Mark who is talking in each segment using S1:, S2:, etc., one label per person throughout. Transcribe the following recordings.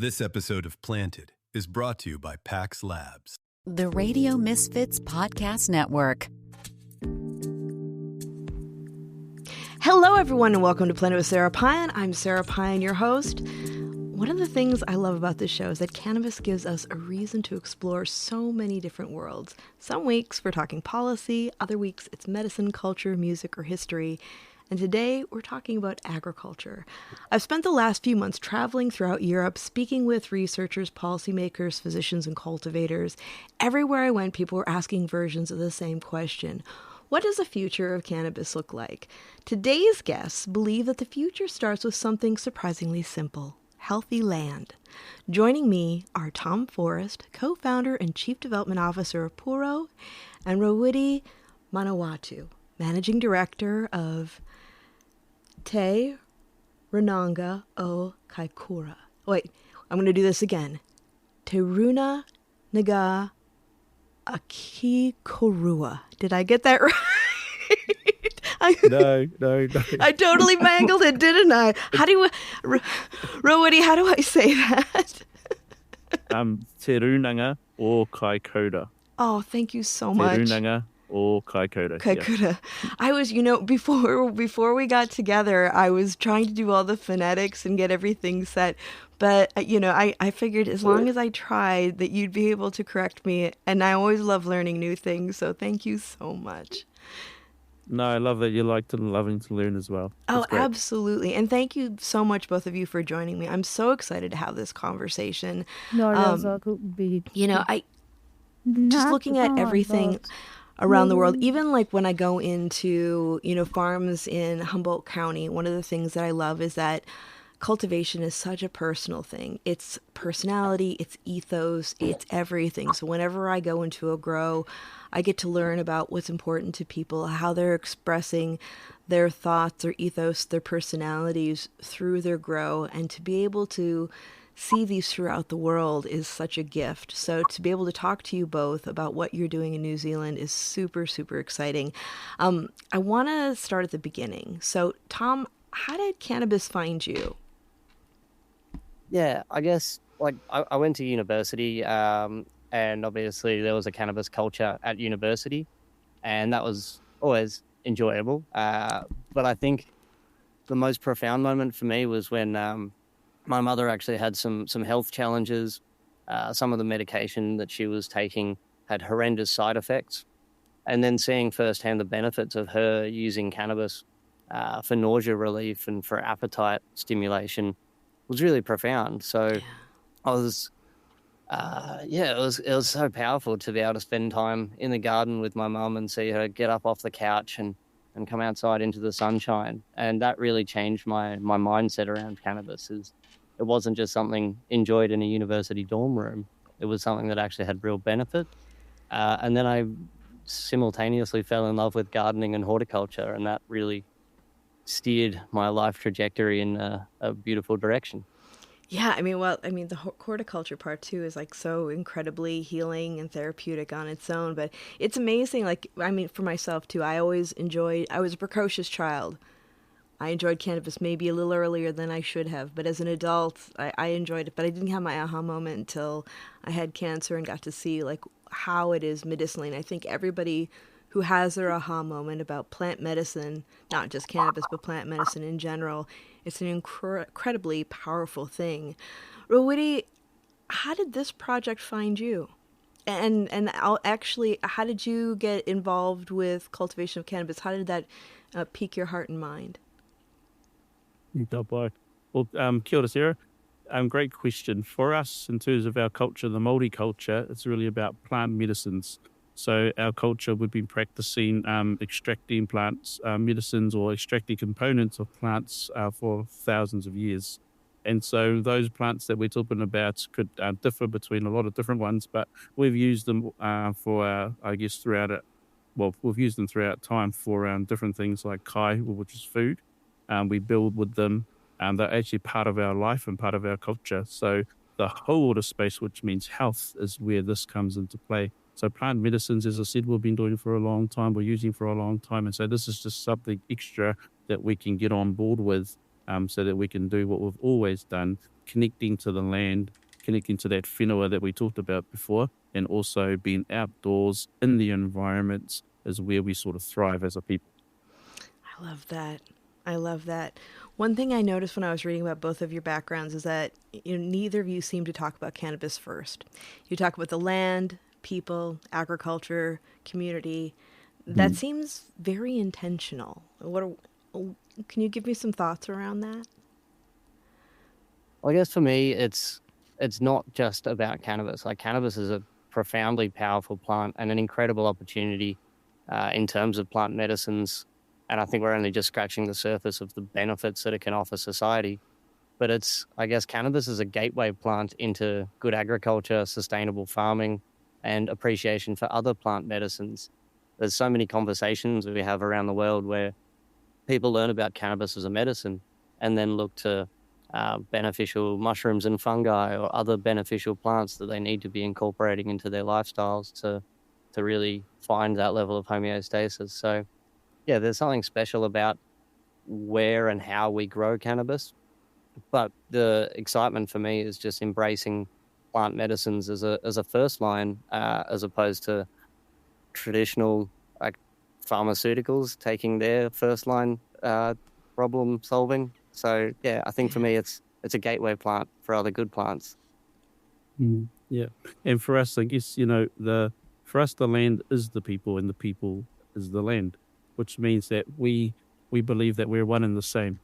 S1: This episode of Planted is brought to you by Pax Labs.
S2: The Radio Misfits Podcast Network.
S3: Hello, everyone, and welcome to Planted with Sara Payan. I'm Sara Payan, your host. One of the things I love about this show is that cannabis gives us a reason to explore so many different worlds. Some weeks we're talking policy, other weeks it's medicine, culture, music, or history. And today we're talking about agriculture. I've spent the last few months traveling throughout Europe, speaking with researchers, policymakers, physicians, and cultivators. Everywhere I went, people were asking versions of the same question. What does the future of cannabis look like? Today's guests believe that the future starts with something surprisingly simple: healthy land. Joining me are Tom Forrest, co-founder and chief development officer of Puro, and Rāwiri Manawatu, managing director of Te Runanga o Kaikura. Wait, I'm going to do this again. Te Runa Naga Akikorua. Did I get that right?
S4: No.
S3: I totally mangled it, didn't I? How do you, Rāwiri, how do I say that?
S4: Te Runanga o Kaikura.
S3: Oh, thank you so much.
S4: Te Runanga o Kaikura.
S3: Kaikura.
S4: Yeah.
S3: I was, before we got together, I was trying to do all the phonetics and get everything set. But, I figured as long as I tried that you'd be able to correct me. And I always love learning new things. So thank you so much.
S4: No, I love that you loving to learn as well.
S3: Oh, absolutely. And thank you so much, both of you, for joining me. I'm so excited to have this conversation. I just looking at everything around the world, even like when I go into, farms in Humboldt County, one of the things that I love is that cultivation is such a personal thing. It's personality, it's ethos, it's everything. So whenever I go into a grow, I get to learn about what's important to people, how they're expressing their thoughts, their ethos, their personalities through their grow. And to be able to see these throughout the world is such a gift. So to be able to talk to you both about what you're doing in New Zealand is super, super exciting. I want to start at the beginning. So Tom, how did cannabis find you?
S5: Yeah, I guess I went to university, and obviously there was a cannabis culture at university, and that was always enjoyable. But I think the most profound moment for me was when my mother actually had some health challenges. Some of the medication that she was taking had horrendous side effects, and then seeing firsthand the benefits of her using cannabis for nausea relief and for appetite stimulation was really profound. So I was, it was so powerful to be able to spend time in the garden with my mum and see her get up off the couch and come outside into the sunshine. And that really changed my mindset around cannabis. It wasn't just something enjoyed in a university dorm room. It was something that actually had real benefit. And then I simultaneously fell in love with gardening and horticulture, and that really steered my life trajectory in a beautiful direction.
S3: Yeah, the horticulture part too is like so incredibly healing and therapeutic on its own, but it's amazing. For myself too, I was a precocious child. I enjoyed cannabis maybe a little earlier than I should have, but as an adult, I enjoyed it, but I didn't have my aha moment until I had cancer and got to see like how it is medicinally. And I think everybody who has their aha moment about plant medicine, not just cannabis, but plant medicine in general, it's an incredibly powerful thing. Rāwiri, how did this project find you? And how did you get involved with cultivation of cannabis? How did that pique your heart and mind?
S4: Well, kia ora, Sarah. Great question. For us, in terms of our culture, the Māori culture, it's really about plant medicines. So our culture, we've been practicing extracting plants, medicines, or extracting components of plants for thousands of years. And so those plants that we're talking about could differ between a lot of different ones, but we've used them we've used them throughout time for different things like kai, which is food. We build with them. They're actually part of our life and part of our culture. So the whole order space, which means health, is where this comes into play. So plant medicines, as I said, we've been doing for a long time, we're using for a long time. And so this is just something extra that we can get on board with so that we can do what we've always done, connecting to the land, connecting to that whenua that we talked about before, and also being outdoors in the environments is where we sort of thrive as a people.
S3: I love that. I love that. One thing I noticed when I was reading about both of your backgrounds is that neither of you seem to talk about cannabis first. You talk about the land, people, agriculture, community. That seems very intentional. Can you give me some thoughts around that?
S5: Well, I guess for me, it's not just about cannabis. Like, cannabis is a profoundly powerful plant and an incredible opportunity in terms of plant medicines. And I think we're only just scratching the surface of the benefits that it can offer society. But I guess cannabis is a gateway plant into good agriculture, sustainable farming, and appreciation for other plant medicines. There's so many conversations we have around the world where people learn about cannabis as a medicine and then look to beneficial mushrooms and fungi or other beneficial plants that they need to be incorporating into their lifestyles to really find that level of homeostasis. So, yeah, there's something special about where and how we grow cannabis. But the excitement for me is just embracing plant medicines as a first line, as opposed to traditional like pharmaceuticals taking their first line problem solving. So yeah, I think for me it's a gateway plant for other good plants.
S4: Yeah, and for us, I guess for us the land is the people, and the people is the land, which means that we believe that we're one and the same.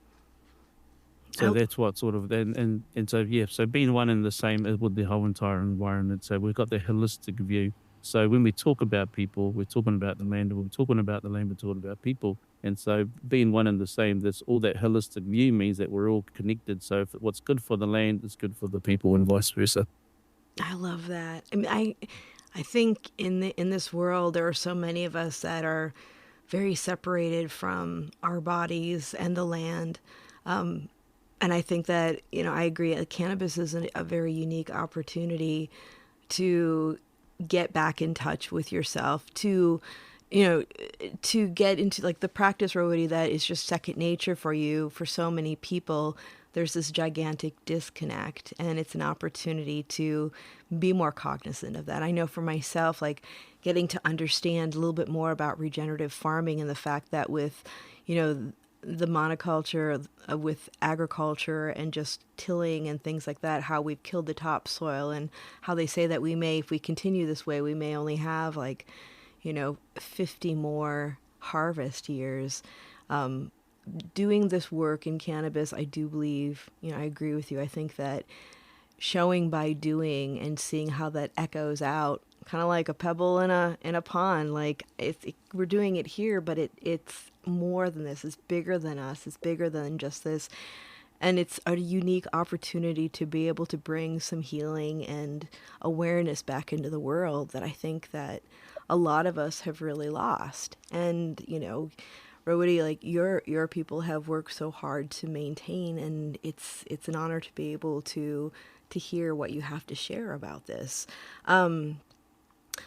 S4: So that's what sort of and so yeah, so being one and the same with the whole entire environment. So we've got the holistic view. So when we talk about people, we're talking about the land, and we're talking about the land, we're talking about people. And so being one and the same, that's all that holistic view means that we're all connected. So if what's good for the land is good for the people and vice versa.
S3: I love that. I mean, I think in this world, there are so many of us that are very separated from our bodies and the land. And I think that, I agree, cannabis is a very unique opportunity to get back in touch with yourself, to get into like the practice, Rāwiri, that is just second nature for you. For so many people, there's this gigantic disconnect, and it's an opportunity to be more cognizant of that. I know for myself, like getting to understand a little bit more about regenerative farming and the fact that with, the monoculture, with agriculture and just tilling and things like that, how we've killed the topsoil, and how they say that if we continue this way, we may only have 50 more harvest years. Doing this work in cannabis, I do believe, I agree with you. I think that showing by doing and seeing how that echoes out, kind of like a pebble in a pond, like we're doing it here, but it's more than this. It's bigger than us. It's bigger than just this. And it's a unique opportunity to be able to bring some healing and awareness back into the world that I think that a lot of us have really lost. And, Rāwiri, like your people have worked so hard to maintain, and it's an honor to be able to hear what you have to share about this.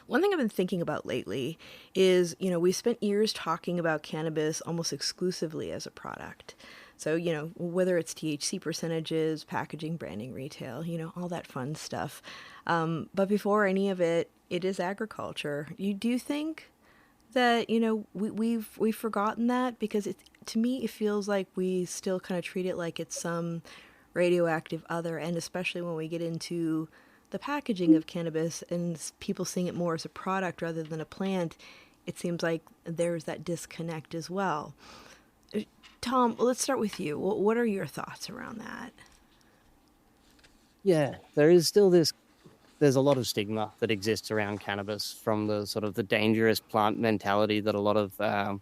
S3: One thing I've been thinking about lately is, we spent years talking about cannabis almost exclusively as a product. So, whether it's THC percentages, packaging, branding, retail, all that fun stuff. But before any of it, it is agriculture. Do you think that, we've forgotten that? Because to me, it feels like we still kind of treat it like it's some radioactive other, and especially when we get into the packaging of cannabis and people seeing it more as a product rather than a plant, it seems like there's that disconnect as well. Tom, let's start with you. What are your thoughts around that?
S5: Yeah, there is still there's a lot of stigma that exists around cannabis from the sort of the dangerous plant mentality that a lot of,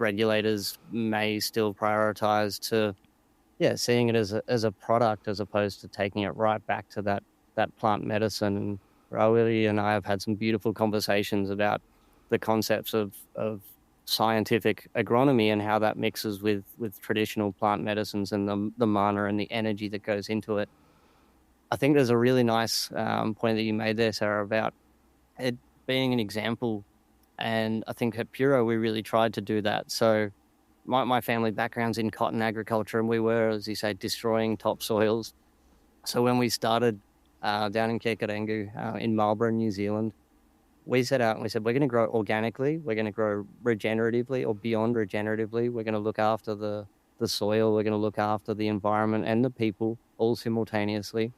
S5: regulators may still prioritize to, seeing it as a product as opposed to taking it right back to that plant medicine. And Rāwiri and I have had some beautiful conversations about the concepts of scientific agronomy and how that mixes with traditional plant medicines and the mana and the energy that goes into it. I think there's a really nice point that you made there, Sarah, about it being an example. And I think at Puro, we really tried to do that. So my family background's in cotton agriculture, and we were, as you say, destroying topsoils So when we started down in Kekarengu in Marlborough, New Zealand, we set out and we said, we're going to grow organically, we're going to grow regeneratively or beyond regeneratively. We're going to look after the soil, we're going to look after the environment and the people all simultaneously.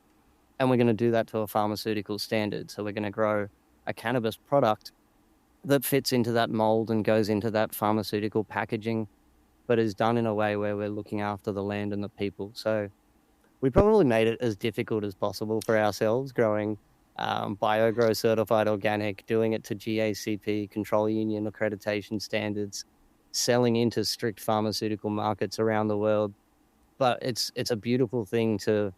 S5: And we're going to do that to a pharmaceutical standard. So we're going to grow a cannabis product that fits into that mold and goes into that pharmaceutical packaging, but is done in a way where we're looking after the land and the people. So we probably made it as difficult as possible for ourselves, growing BioGrow certified organic, doing it to GACP, Control Union accreditation standards, selling into strict pharmaceutical markets around the world. But it's a beautiful thing to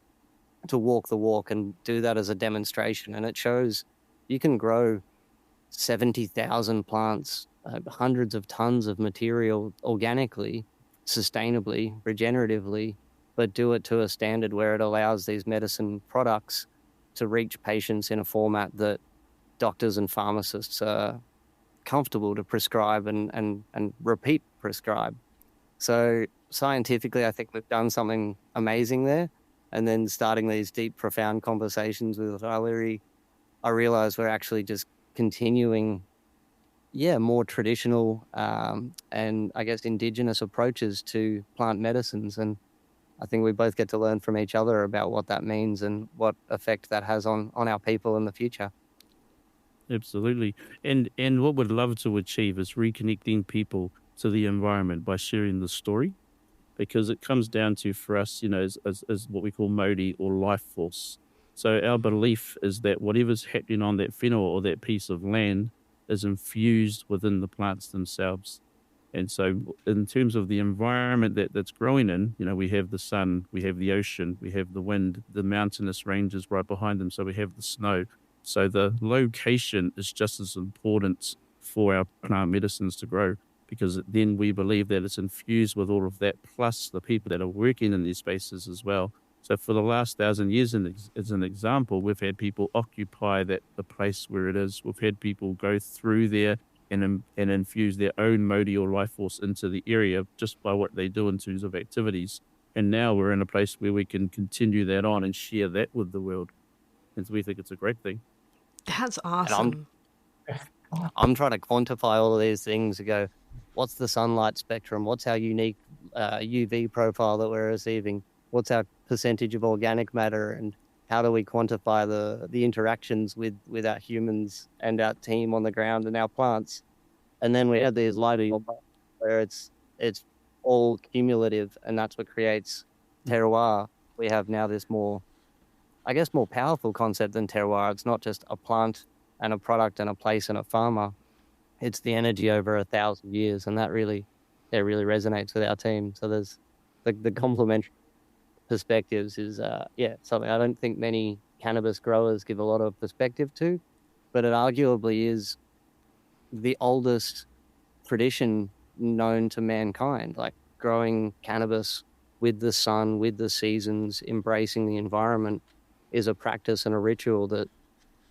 S5: walk the walk and do that as a demonstration. And it shows you can grow 70,000 plants, hundreds of tons of material organically, sustainably, regeneratively, but do it to a standard where it allows these medicine products to reach patients in a format that doctors and pharmacists are comfortable to prescribe and repeat prescribe. So scientifically, I think we've done something amazing there. And then starting these deep, profound conversations with Rāwiri, I realized we're actually just continuing, more traditional and I guess indigenous approaches to plant medicines. And I think we both get to learn from each other about what that means and what effect that has on our people in the future.
S4: Absolutely. And what we'd love to achieve is reconnecting people to the environment by sharing the story, because it comes down to, for us, as what we call Māori or life force. So our belief is that whatever's happening on that whenua or that piece of land is infused within the plants themselves. And so in terms of the environment that's growing in, we have the sun, we have the ocean, we have the wind, the mountainous ranges right behind them. So we have the snow. So the location is just as important for our plant medicines to grow, because then we believe that it's infused with all of that, plus the people that are working in these spaces as well. So for the last 1,000 years, as an example, we've had people occupy the place where it is. We've had people go through there and infuse their own Māori or life force into the area just by what they do in terms of activities. And now we're in a place where we can continue that on and share that with the world. And so we think it's a great thing.
S3: That's awesome.
S5: I'm trying to quantify all of these things to go, what's the sunlight spectrum? What's our unique UV profile that we're receiving? What's our percentage of organic matter? And how do we quantify the interactions with our humans and our team on the ground and our plants? And then we have these lighting where it's all cumulative, and that's what creates terroir. We have now this more powerful concept than terroir. It's not just a plant and a product and a place and a farmer. It's the energy over 1,000 years, and that really resonates with our team. So there's the complementary perspectives is something I don't think many cannabis growers give a lot of perspective to, but it arguably is the oldest tradition known to mankind, like growing cannabis with the sun, with the seasons, embracing the environment is a practice and a ritual that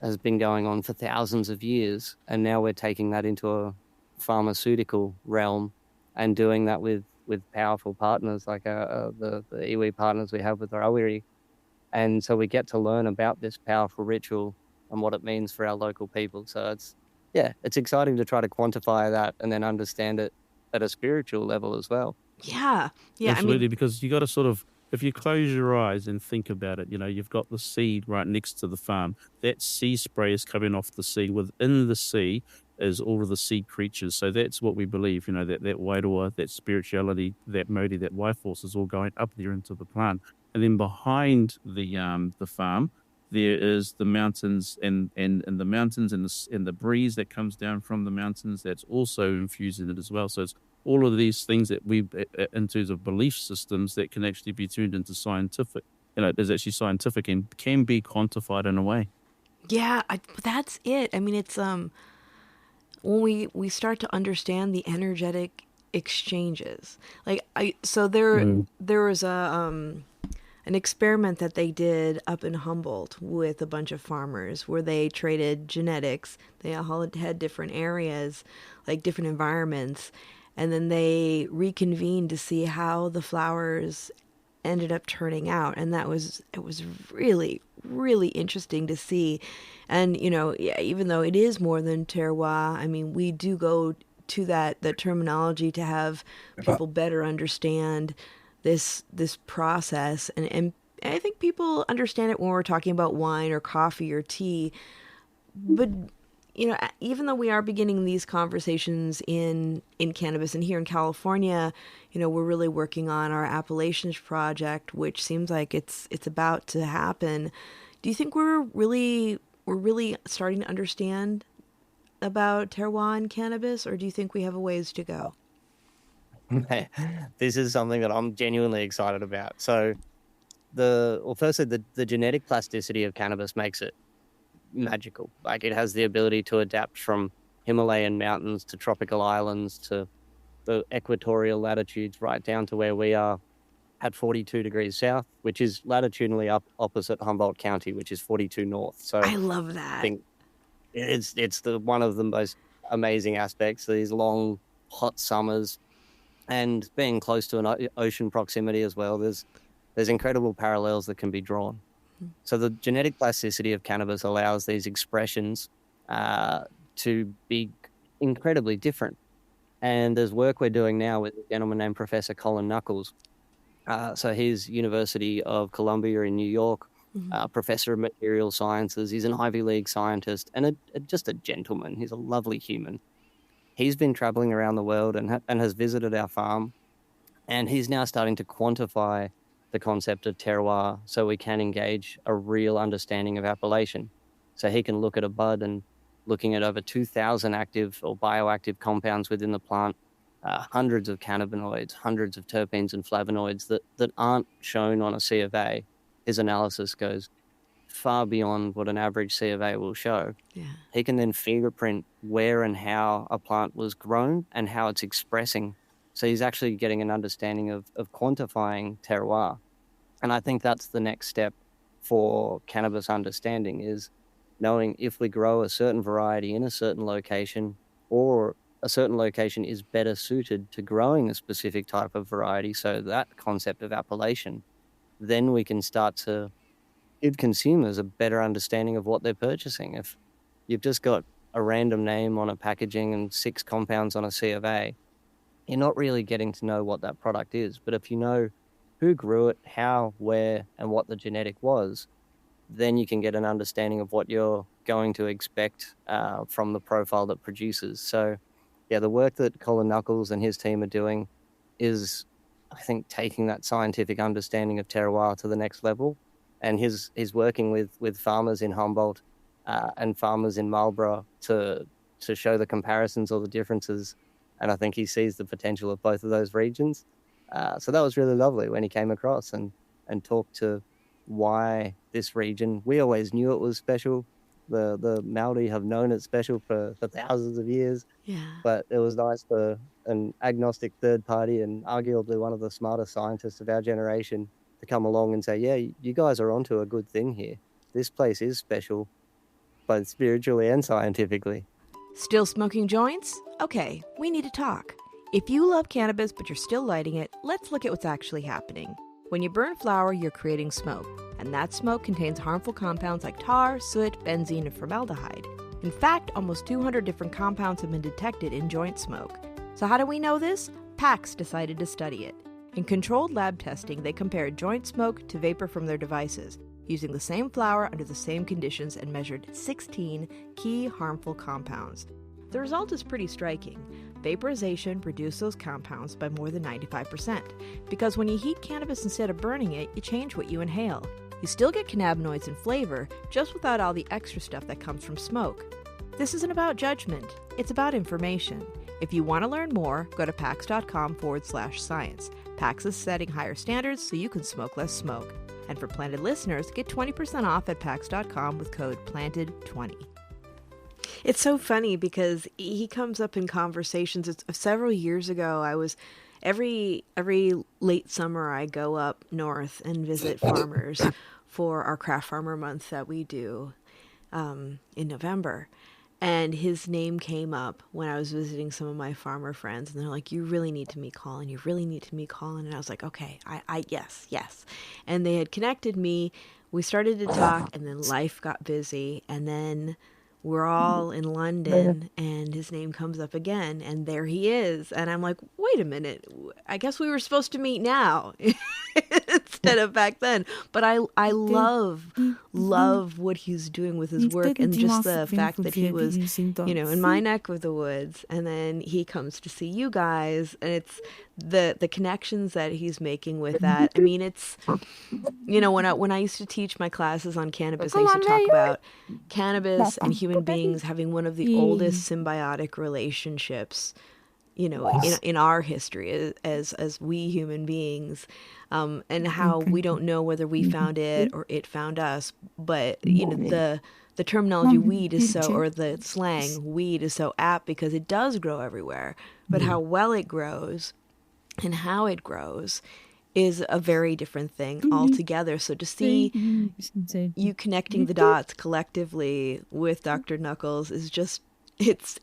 S5: has been going on for thousands of years. And now we're taking that into a pharmaceutical realm and doing that with powerful partners like the iwi partners we have with Rāwiri. And so we get to learn about this powerful ritual and what it means for our local people. So it's exciting to try to quantify that and then understand it at a spiritual level as well.
S3: Yeah.
S4: Absolutely, because you got to sort of, if you close your eyes and think about it, you've got the seed right next to the farm. That sea spray is coming off the sea. Within the sea is all of the sea creatures. So that's what we believe, that whenua, that spirituality, that Māori, that life force is all going up there into the plant. And then behind the farm, there is the mountains and the mountains and the breeze that comes down from the mountains that's also infused in it as well. So it's all of these things that we, in terms of belief systems, that can actually be turned into scientific. Is actually scientific and can be quantified in a way.
S3: Yeah, that's it. I mean, it's when we start to understand the energetic exchanges. There was an experiment that they did up in Humboldt with a bunch of farmers where they traded genetics. They all had different areas, like different environments, and then they reconvened to see how the flowers ended up turning out. And it was really, really interesting to see. And, you know, even though it is more than terroir, I mean, we do go to that terminology to have people better understand this process. And I think people understand it when we're talking about wine or coffee or tea. But, you know, even though we are beginning these conversations in cannabis, and here in California, you know, we're really working on our Appalachians project, which seems like it's about to happen. Do you think we're really starting to understand about terroir and cannabis, or do you think we have a ways to go?
S5: This is something that I'm genuinely excited about. So, firstly, the genetic plasticity of cannabis makes it magical. Like, it has the ability to adapt from Himalayan mountains to tropical islands to the equatorial latitudes, right down to where we are at 42 degrees south, which is latitudinally up opposite Humboldt County, which is 42 north. So
S3: I love that.
S5: I think it's one of the most amazing aspects, these long, hot summers, and being close to an ocean proximity as well. There's incredible parallels that can be drawn. So the genetic plasticity of cannabis allows these expressions to be incredibly different. And there's work we're doing now with a gentleman named Professor Colin Knuckles. So he's University of Columbia in New York, professor of material sciences. He's an Ivy League scientist and just a gentleman. He's a lovely human. He's been traveling around the world and has visited our farm. And he's now starting to quantify the concept of terroir so we can engage a real understanding of appellation. So he can look at a bud and looking at over 2,000 active or bioactive compounds within the plant, hundreds of cannabinoids, hundreds of terpenes and flavonoids that aren't shown on a C of A. His analysis goes far beyond what an average C of A will show. Yeah. He can then fingerprint where and how a plant was grown and how it's expressing. So he's actually getting an understanding of quantifying terroir. And I think that's the next step for cannabis understanding, is knowing if we grow a certain variety in a certain location, or a certain location is better suited to growing a specific type of variety, so that concept of appellation, then we can start to give consumers a better understanding of what they're purchasing. If you've just got a random name on a packaging and 6 compounds on a C of A, you're not really getting to know what that product is. But if you know who grew it, how, where, and what the genetic was, then you can get an understanding of what you're going to expect from the profile that produces. So, yeah, the work that Colin Knuckles and his team are doing is, I think, taking that scientific understanding of terroir to the next level. And he's working with farmers in Humboldt and farmers in Marlborough to show the comparisons or the differences. And I think he sees the potential of both of those regions. So that was really lovely when he came across and talked to why this region. We always knew it was special. The Māori have known it's special for thousands of years. Yeah. But it was nice for an agnostic third party and arguably one of the smartest scientists of our generation to come along and say, yeah, you guys are onto a good thing here. This place is special, both spiritually and scientifically.
S3: Still smoking joints? Okay, we need to talk. If you love cannabis but you're still lighting it, let's look at what's actually happening. When you burn flower, you're creating smoke, and that smoke contains harmful compounds like tar, soot, benzene, and formaldehyde. In fact, almost 200 different compounds have been detected in joint smoke. So how do we know this? PAX decided to study it. In controlled lab testing, they compared joint smoke to vapor from their devices, using the same flower under the same conditions, and measured 16 key harmful compounds. The result is pretty striking. Vaporization reduced those compounds by more than 95%, because when you heat cannabis instead of burning it, you change what you inhale. You still get cannabinoids and flavor, just without all the extra stuff that comes from smoke. This isn't about judgment, it's about information. If you want to learn more, go to pax.com/science. PAX is setting higher standards so you can smoke less smoke. And for Planted listeners, get 20% off at pax.com with code PLANTED20. It's so funny because he comes up in conversations. Several years ago, I was every late summer I go up north and visit farmers for our craft farmer month that we do in November. And his name came up when I was visiting some of my farmer friends, and they're like, "You really need to meet Colin. You really need to meet Colin." And I was like, "Okay, yes." And they had connected me. We started to talk, and then life got busy, and then we're all in London, and his name comes up again, and there he is. And I'm like, wait a minute, I guess we were supposed to meet now instead of back then. But I love what he's doing with his work, and just the fact that he was, in my neck of the woods, and then he comes to see you guys, and it's the connections that he's making with that. I mean, it's, when I used to teach my classes on cannabis, I used to talk about cannabis and human beings having one of the oldest symbiotic relationships, in our history as we human beings, and how we don't know whether we found it or it found us, but the terminology weed is so, or the slang weed is so apt because it does grow everywhere, but how well it grows and how it grows is a very different thing altogether. So to see you connecting the dots collectively with Dr. Knuckles is just, it's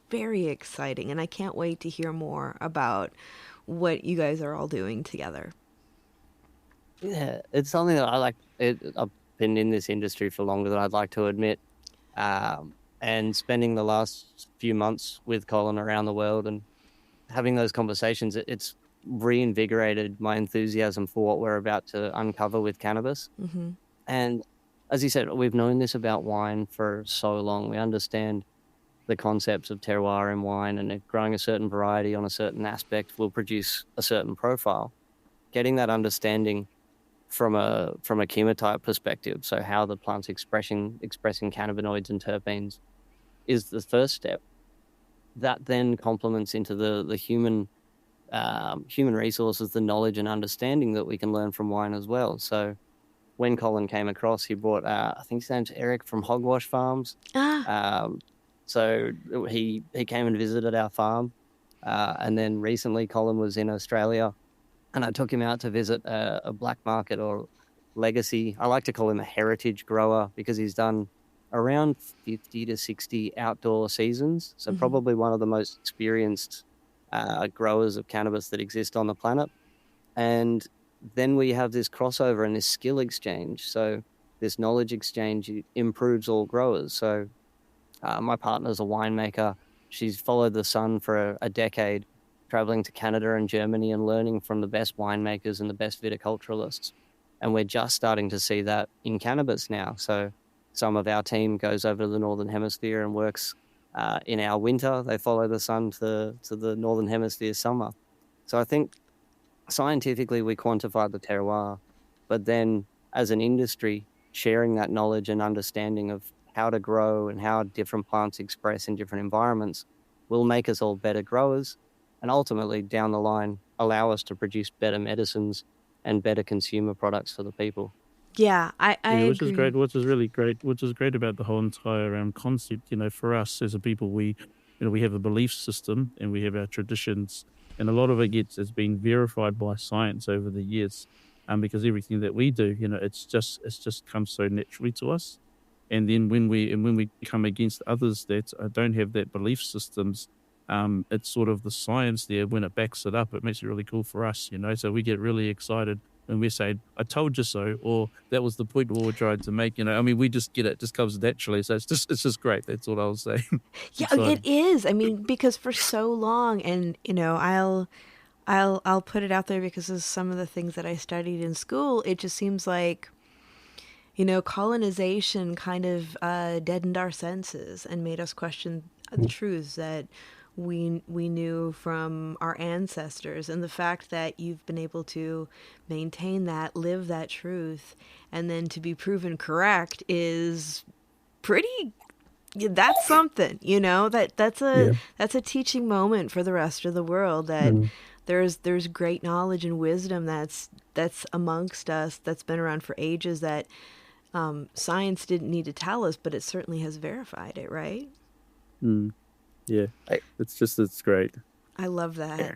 S3: very exciting. And I can't wait to hear more about what you guys are all doing together.
S5: Yeah, it's something that I like. I've been in this industry for longer than I'd like to admit. And spending the last few months with Colin around the world and having those conversations, it's reinvigorated my enthusiasm for what we're about to uncover with cannabis.
S3: Mm-hmm.
S5: And as you said, we've known this about wine for so long. We understand the concepts of terroir in wine, and if growing a certain variety on a certain aspect will produce a certain profile. Getting that understanding from a chemotype perspective, so how the plant's expressing cannabinoids and terpenes, is the first step. That then complements into the human resources, the knowledge and understanding that we can learn from wine as well. So when Colin came across, he brought, I think his name's Eric from Hogwash Farms. So he came and visited our farm. And then recently Colin was in Australia, and I took him out to visit a black market or legacy. I like to call him a heritage grower because he's done around 50 to 60 outdoor seasons. So probably one of the most experienced growers of cannabis that exist on the planet. And then we have this crossover and this skill exchange. So this knowledge exchange improves all growers. So my partner's a winemaker. She's followed the sun for a decade, traveling to Canada and Germany and learning from the best winemakers and the best viticulturalists. And we're just starting to see that in cannabis now. So some of our team goes over to the Northern Hemisphere and works in our winter. They follow the sun to the Northern Hemisphere summer. So I think scientifically we quantify the terroir, but then as an industry, sharing that knowledge and understanding of how to grow and how different plants express in different environments will make us all better growers, and ultimately down the line allow us to produce better medicines and better consumer products for the people.
S3: Yeah, I
S4: which
S3: agree.
S4: is great. Which is great about the whole entire concept. For us as a people, we have a belief system and we have our traditions, and a lot of it has been verified by science over the years, because everything that we do, it's just comes so naturally to us. And then when we come against others that don't have that belief systems, it's sort of the science there when it backs it up. It makes it really cool for us, So we get really excited when we say, "I told you so," or "That was the point we were trying to make." We just get it; just comes naturally. So it's just great. That's what I was saying.
S3: Yeah, it is. Because for so long, and I'll put it out there because of some of the things that I studied in school. It just seems like, colonization kind of deadened our senses and made us question the truths that we knew from our ancestors. And the fact that you've been able to maintain that, live that truth, and then to be proven correct is that's something, that's a teaching moment for the rest of the world, that there's great knowledge and wisdom that's amongst us, that's been around for ages, that science didn't need to tell us, but it certainly has verified it, right?
S4: Yeah, it's great.
S3: I love that. Yeah.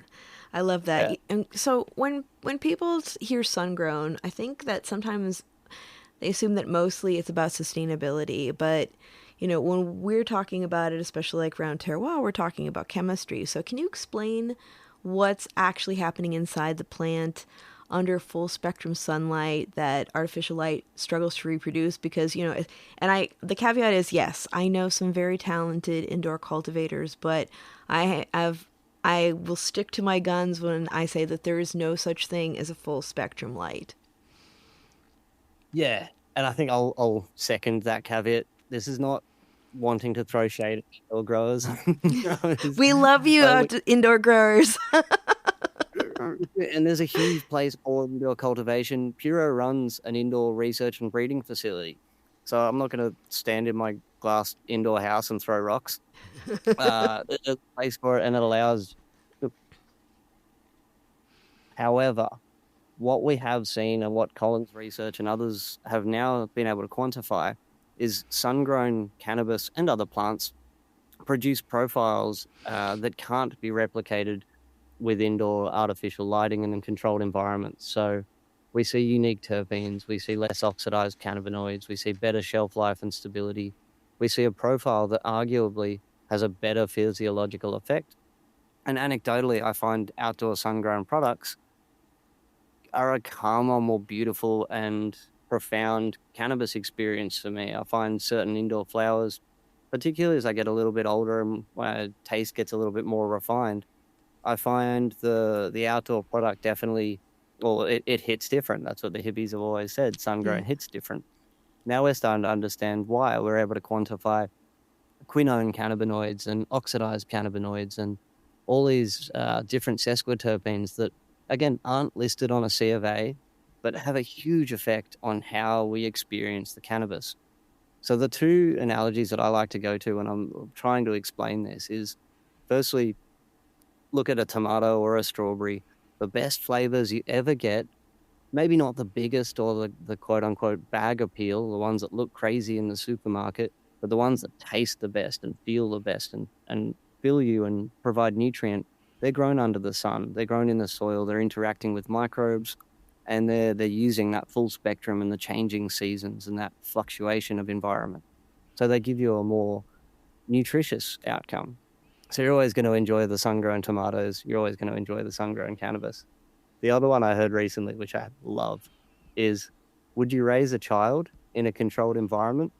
S3: I love that. Yeah. And so when people hear sun grown, I think that sometimes they assume that mostly it's about sustainability, but when we're talking about it, especially like around terroir, we're talking about chemistry. So can you explain what's actually happening inside the plant under full spectrum sunlight that artificial light struggles to reproduce? Because, the caveat is, yes, I know some very talented indoor cultivators, but I will stick to my guns when I say that there is no such thing as a full spectrum light.
S5: Yeah, and I think I'll second that caveat. This is not wanting to throw shade at indoor growers.
S3: We love you, indoor growers.
S5: And there's a huge place for indoor cultivation. Puro runs an indoor research and breeding facility. So I'm not going to stand in my glass indoor house and throw rocks. There's a place for it, and it allows... However, what we have seen and what Colin's research and others have now been able to quantify is sun-grown cannabis and other plants produce profiles that can't be replicated with indoor artificial lighting and in controlled environments. So we see unique terpenes, we see less oxidized cannabinoids, we see better shelf life and stability. We see a profile that arguably has a better physiological effect. And anecdotally, I find outdoor sun-grown products are a calmer, more beautiful and profound cannabis experience for me. I find certain indoor flowers, particularly as I get a little bit older and my taste gets a little bit more refined, I find the outdoor product definitely, it hits different. That's what the hippies have always said. Sun-grown hits different. Now we're starting to understand why. We're able to quantify quinone cannabinoids and oxidized cannabinoids and all these different sesquiterpenes that, again, aren't listed on a C of A, but have a huge effect on how we experience the cannabis. So the two analogies that I like to go to when I'm trying to explain this is, firstly, look at a tomato or a strawberry. The best flavors you ever get, maybe not the biggest or the quote-unquote bag appeal, the ones that look crazy in the supermarket, but the ones that taste the best and feel the best and fill you and provide nutrient, they're grown under the sun. They're grown in the soil. They're interacting with microbes, and they're using that full spectrum and the changing seasons and that fluctuation of environment. So they give you a more nutritious outcome. So you're always going to enjoy the sun-grown tomatoes. You're always going to enjoy the sun-grown cannabis. The other one I heard recently, which I love, is, would you raise a child in a controlled environment?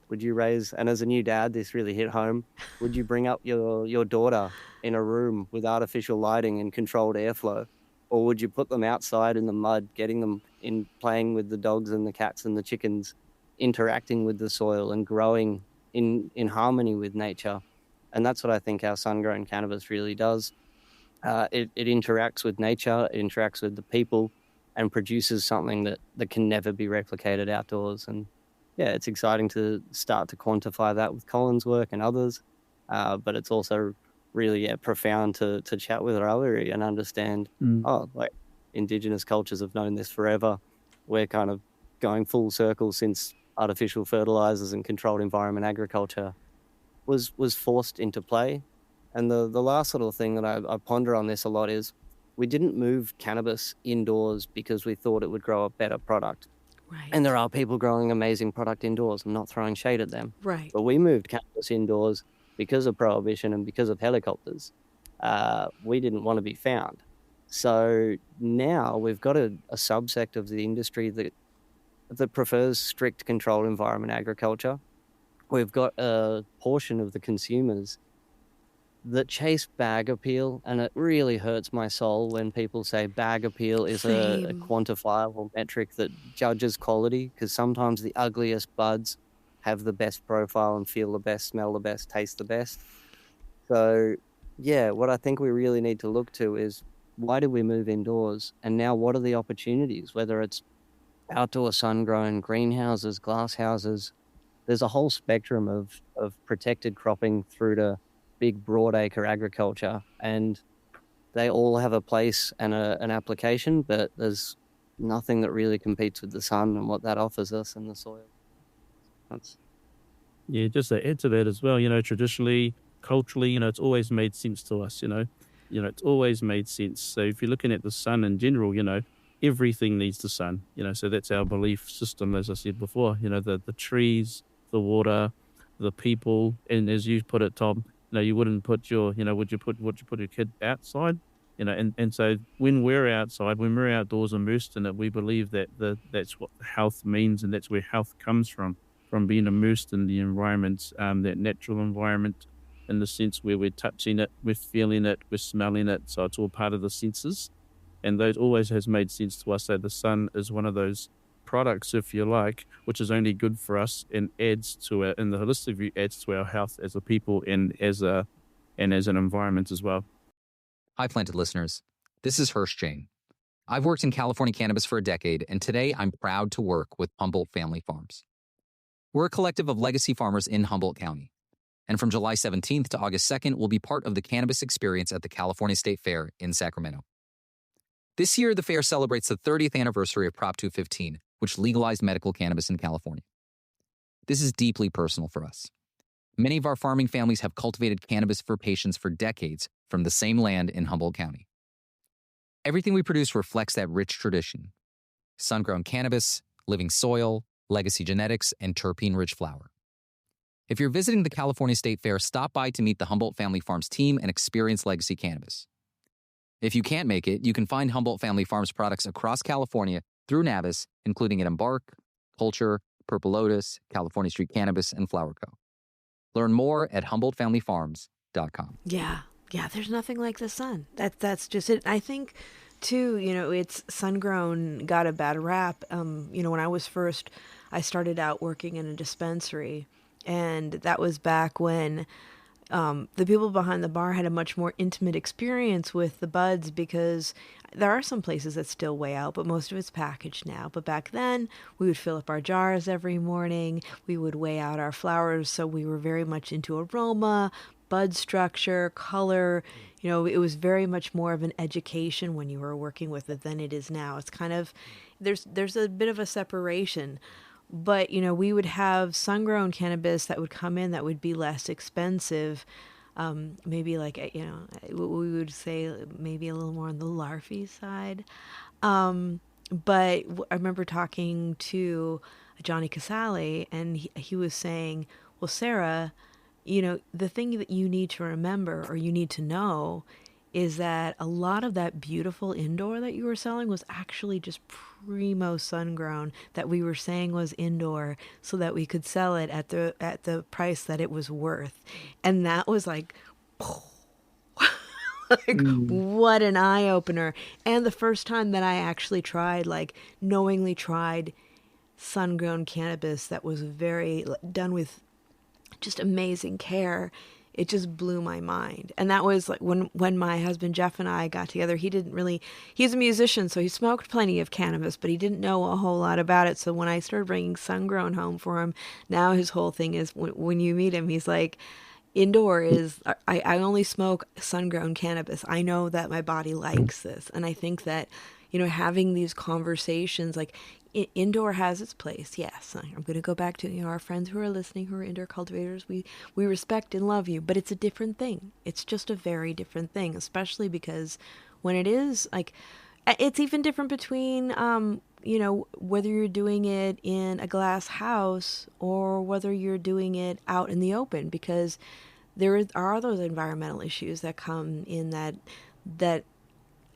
S5: Would you raise, and as a new dad, this really hit home, would you bring up your daughter in a room with artificial lighting and controlled airflow? Or would you put them outside in the mud, getting them in, playing with the dogs and the cats and the chickens, interacting with the soil and growing in harmony with nature? And that's what I think our sun-grown cannabis really does. It interacts with nature, it interacts with the people, and produces something that can never be replicated outdoors. And yeah, it's exciting to start to quantify that with Colin's work and others. But it's also really profound to chat with Rāwiri and understand, like Indigenous cultures have known this forever. We're kind of going full circle since artificial fertilizers and controlled environment agriculture was forced into play. And the last little thing that I ponder on this a lot is, we didn't move cannabis indoors because we thought it would grow a better product.
S3: Right.
S5: And there are people growing amazing product indoors. I'm not throwing shade at them.
S3: Right.
S5: But we moved cannabis indoors because of prohibition and because of helicopters. We didn't want to be found. So now we've got a subsect of the industry that prefers strict controlled environment agriculture. We've got a portion of the consumers that chase bag appeal, and it really hurts my soul when people say bag appeal is a quantifiable metric that judges quality, because sometimes the ugliest buds have the best profile and feel the best, smell the best, taste the best. So yeah, what I think we really need to look to is, why did we move indoors? And now what are the opportunities, whether it's outdoor sun-grown, greenhouses, glass houses? There's a whole spectrum of protected cropping through to big broadacre agriculture, and they all have a place and an application, but there's nothing that really competes with the sun and what that offers us in the soil.
S4: Yeah, just to add to that as well, traditionally, culturally, it's always made sense to us, it's always made sense. So if you're looking at the sun in general, everything needs the sun, so that's our belief system, as I said before, the trees, the water, the people. And as you put it, Tom, you wouldn't put your, would you put your kid outside? And so when we're outside, when we're outdoors immersed in it, we believe that that's what health means, and that's where health comes from being immersed in the environment, that natural environment, in the sense where we're touching it, we're feeling it, we're smelling it. So it's all part of the senses. And those always has made sense to us. So the sun is one of those products, if you like, which is only good for us and adds to it, in the holistic view, adds to our health as a people and as an environment as well.
S6: Hi, Planted listeners. This is Hirsch Jane. I've worked in California cannabis for a decade, and today I'm proud to work with Humboldt Family Farms. We're a collective of legacy farmers in Humboldt County. And from July 17th to August 2nd, we'll be part of the cannabis experience at the California State Fair in Sacramento. This year, the fair celebrates the 30th anniversary of Prop 215, which legalized medical cannabis in California. This is deeply personal for us. Many of our farming families have cultivated cannabis for patients for decades from the same land in Humboldt County. Everything we produce reflects that rich tradition: sun-grown cannabis, living soil, legacy genetics, and terpene-rich flower. If you're visiting the California State Fair, stop by to meet the Humboldt Family Farms team and experience legacy cannabis. If you can't make it, you can find Humboldt Family Farms products across California through Navis, including at Embark, Culture, Purple Lotus, California Street Cannabis, and Flower Co. Learn more at HumboldtFamilyFarms.com.
S3: Yeah, there's nothing like the sun. That's just it. I think, too, it's sun-grown got a bad rap. When I started out working in a dispensary, and that was back when the people behind the bar had a much more intimate experience with the buds, because there are some places that still weigh out, but most of it's packaged now. But back then, we would fill up our jars every morning. We would weigh out our flowers, so we were very much into aroma, bud structure, color. It was very much more of an education when you were working with it than it is now. It's kind of, there's a bit of a separation. But, we would have sun-grown cannabis that would come in that would be less expensive. Maybe like, we would say maybe a little more on the larvae side. But I remember talking to Johnny Casale, and he was saying, well, Sara, the thing that you need to remember, or you need to know, is that a lot of that beautiful indoor that you were selling was actually just primo sun-grown that we were saying was indoor, so that we could sell it at the price that it was worth. And that was like what an eye-opener. And the first time that I actually knowingly tried sun-grown cannabis that was very done with just amazing care, it just blew my mind. And that was like when my husband Jeff and I got together. He's a musician, so he smoked plenty of cannabis, but he didn't know a whole lot about it. So when I started bringing sun-grown home for him, now his whole thing is, when you meet him, he's like, indoor is, I only smoke sun-grown cannabis. I know that my body likes this. And I think that, having these conversations, like, indoor has its place. Yes, I'm going to go back to our friends who are listening, who are indoor cultivators. We respect and love you, but it's a different thing. It's just a very different thing, especially because when it is like, it's even different between whether you're doing it in a glass house or whether you're doing it out in the open, because there are those environmental issues that come in that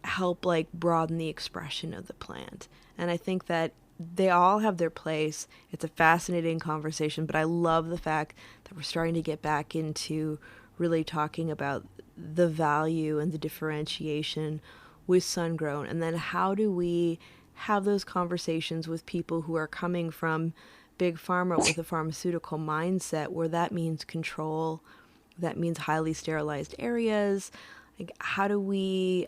S3: help like broaden the expression of the plant. And I think that they all have their place. It's a fascinating conversation, but I love the fact that we're starting to get back into really talking about the value and the differentiation with sun-grown. And then how do we have those conversations with people who are coming from big pharma with a pharmaceutical mindset, where that means control, that means highly sterilized areas. Like, how do we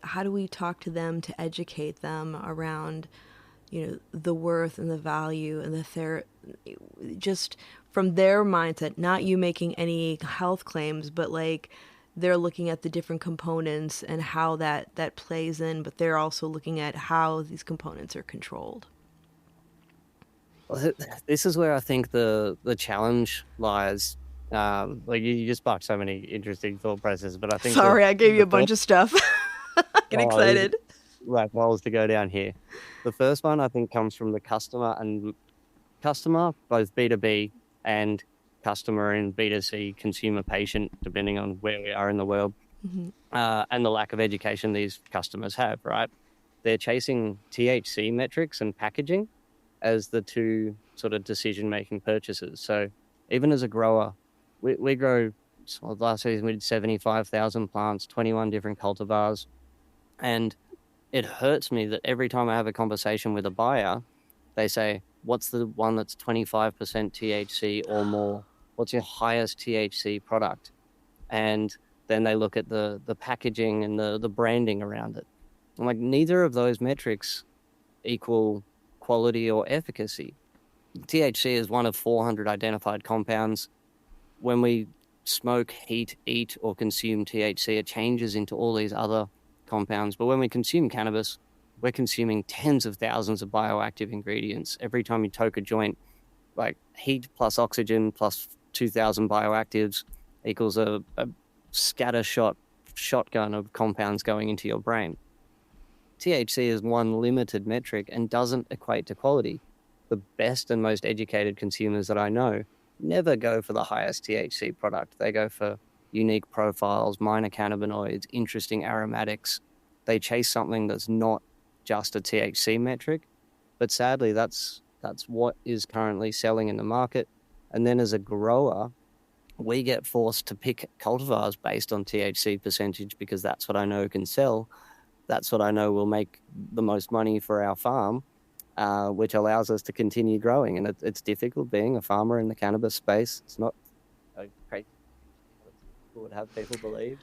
S3: talk to them to educate them around the worth and the value and just from their mindset, not you making any health claims, but like they're looking at the different components and how that plays in, but they're also looking at how these components are controlled.
S5: Well, this is where I think the challenge lies. Like you just sparked so many interesting thought processes, but I think
S3: sorry, I gave you a bunch of stuff. Get excited.
S5: Like wells to go down here. The first one I think comes from the customer, both B2B and customer in B2C, consumer patient, depending on where we are in the world, and the lack of education these customers have, right? They're chasing THC metrics and packaging as the two sort of decision-making purchases. So even as a grower, we grow, last season we did 75,000 plants, 21 different cultivars, and it hurts me that every time I have a conversation with a buyer, they say, what's the one that's 25% THC or more? What's your highest THC product? And then they look at the packaging and the branding around it. I'm like, neither of those metrics equal quality or efficacy. THC is one of 400 identified compounds. When we smoke, heat, eat, or consume THC, it changes into all these other compounds. But when we consume cannabis, we're consuming tens of thousands of bioactive ingredients. Every time you toke a joint, like heat plus oxygen plus 2,000 bioactives equals a shotgun of compounds going into your brain. THC is one limited metric and doesn't equate to quality. The best and most educated consumers that I know never go for the highest THC product. They go for unique profiles, minor cannabinoids, interesting aromatics. They chase something that's not just a THC metric, but sadly that's what is currently selling in the market. And then as a grower, we get forced to pick cultivars based on THC percentage because that's what I know can sell. That's what I know will make the most money for our farm, which allows us to continue growing. And it's difficult being a farmer in the cannabis space. It's not crazy what would have people believe.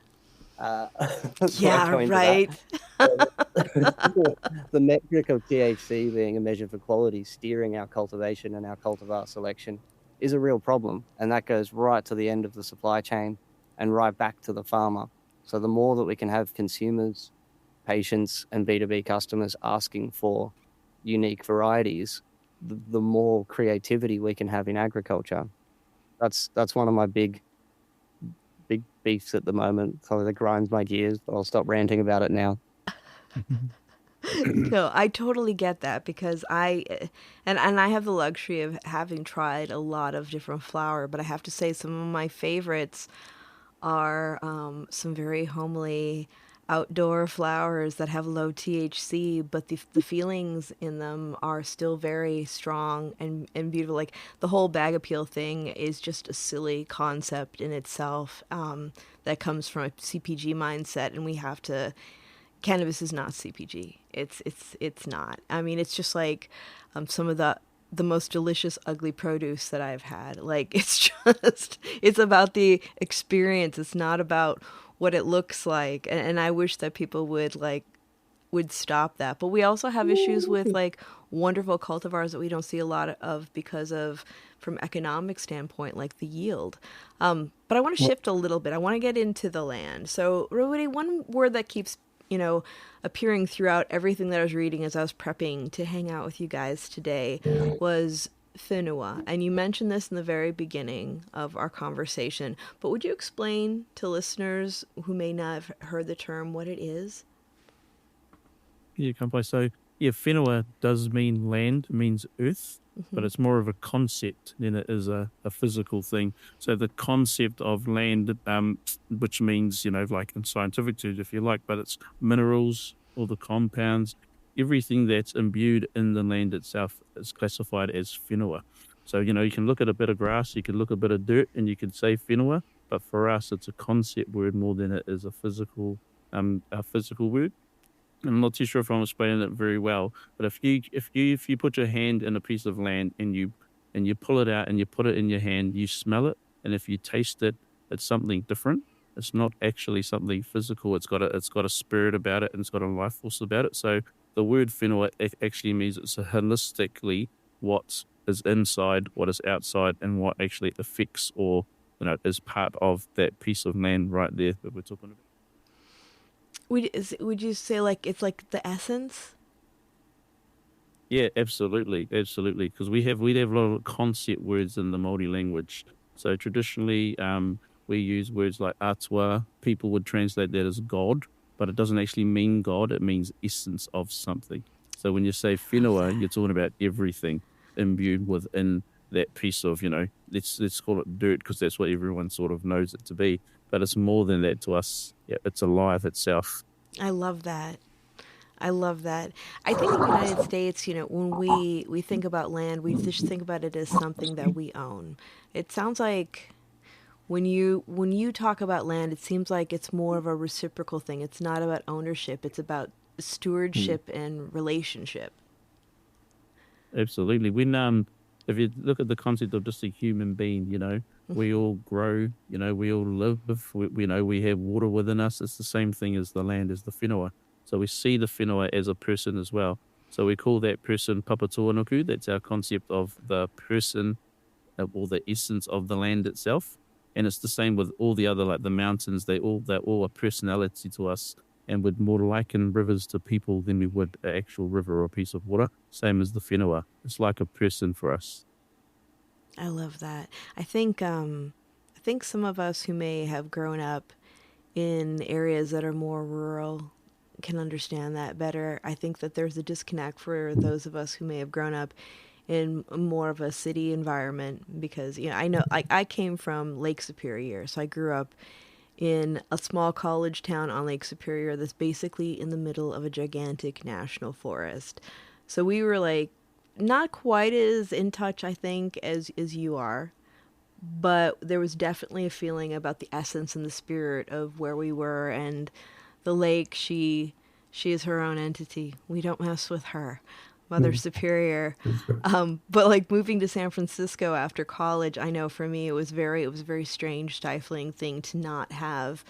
S3: Yeah, right.
S5: The metric of THC being a measure for quality, steering our cultivation and our cultivar selection is a real problem. And that goes right to the end of the supply chain and right back to the farmer. So the more that we can have consumers, patients, and B2B customers asking for unique varieties, the more creativity we can have in agriculture. That's one of my big beefs at the moment. Probably that grinds my gears, but I'll stop ranting about it now.
S3: No, I totally get that because I have the luxury of having tried a lot of different flower, but I have to say some of my favorites are some very homely outdoor flowers that have low THC, but the feelings in them are still very strong and beautiful. Like the whole bag appeal thing is just a silly concept in itself that comes from a CPG mindset, and we have to. Cannabis is not CPG. It's not. I mean, it's just like some of the most delicious ugly produce that I've had. Like it's about the experience. It's not about what it looks like. And I wish that people would stop that. But we also have issues with like wonderful cultivars that we don't see a lot of because of, from economic standpoint, like the yield. But I want to shift a little bit. I want to get into the land. So Rāwiri, one word that keeps appearing throughout everything that I was reading as I was prepping to hang out with you guys today was whenua. And you mentioned this in the very beginning of our conversation, but would you explain to listeners who may not have heard the term what it is?
S4: Yeah, Kampai. So, whenua does mean land, it means earth, but it's more of a concept than it is a physical thing. So the concept of land, which means, like in scientific terms, if you like, but it's minerals, all the compounds, everything that's imbued in the land itself is classified as whenua. So, you can look at a bit of grass, you can look at a bit of dirt, and you can say whenua, but for us, it's a concept word more than it is a physical word. I'm not too sure if I'm explaining it very well, but if you put your hand in a piece of land and you pull it out and you put it in your hand, you smell it, and if you taste it, it's something different. It's not actually something physical. It's got a spirit about it and it's got a life force about it. So the word whenua actually means it's holistically what is inside, what is outside, and what actually affects or is part of that piece of land right there that we're talking about.
S3: Would you say like it's like the essence?
S4: Yeah, absolutely, because we have a lot of concept words in the Māori language. So traditionally, we use words like atua. People would translate that as God, but it doesn't actually mean God. It means essence of something. So when you say whenua, you're talking about everything imbued within that piece of, let's call it dirt because that's what everyone sort of knows it to be. But it's more than that to us. Yeah, it's alive itself.
S3: I love that. I love that. I think in the United States, when we think about land, we just think about it as something that we own. It sounds like when you talk about land, it seems like it's more of a reciprocal thing. It's not about ownership. It's about stewardship and relationship.
S4: Absolutely. When if you look at the concept of just a human being, we all grow, we all live, we have water within us. It's the same thing as the land, as the whenua. So we see the whenua as a person as well. So we call that person papatuanuku. That's our concept of the person or the essence of the land itself. And it's the same with all the other, like the mountains. They're all a personality to us, and would more liken rivers to people than we would an actual river or a piece of water. Same as the whenua. It's like a person for us.
S3: I love that. I think some of us who may have grown up in areas that are more rural can understand that better. I think that there's a disconnect for those of us who may have grown up in more of a city environment, because I know I came from Lake Superior, so I grew up in a small college town on Lake Superior that's basically in the middle of a gigantic national forest. So we were like not quite as in touch, I think, as you are, but there was definitely a feeling about the essence and the spirit of where we were. And the lake, she is her own entity. We don't mess with her. Mother Superior. But like moving to San Francisco after college, I know for me it was a very strange, stifling thing to not have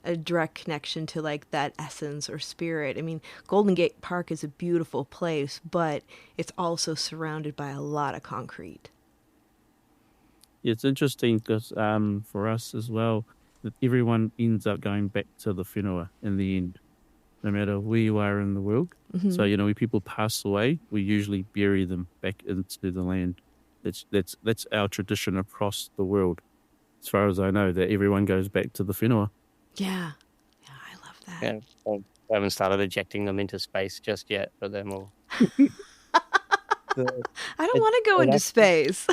S3: a direct connection to like that essence or spirit. I mean, Golden Gate Park is a beautiful place, but it's also surrounded by a lot of concrete.
S4: It's interesting because for us as well, that everyone ends up going back to the whenua in the end, no matter where you are in the world. Mm-hmm. So, when people pass away, we usually bury them back into the land. That's our tradition across the world. As far as I know, that everyone goes back to the whenua.
S3: Yeah. Yeah, I love that.
S5: Yeah, I haven't started ejecting them into space just yet, but then we'll...
S3: I don't want to go into space.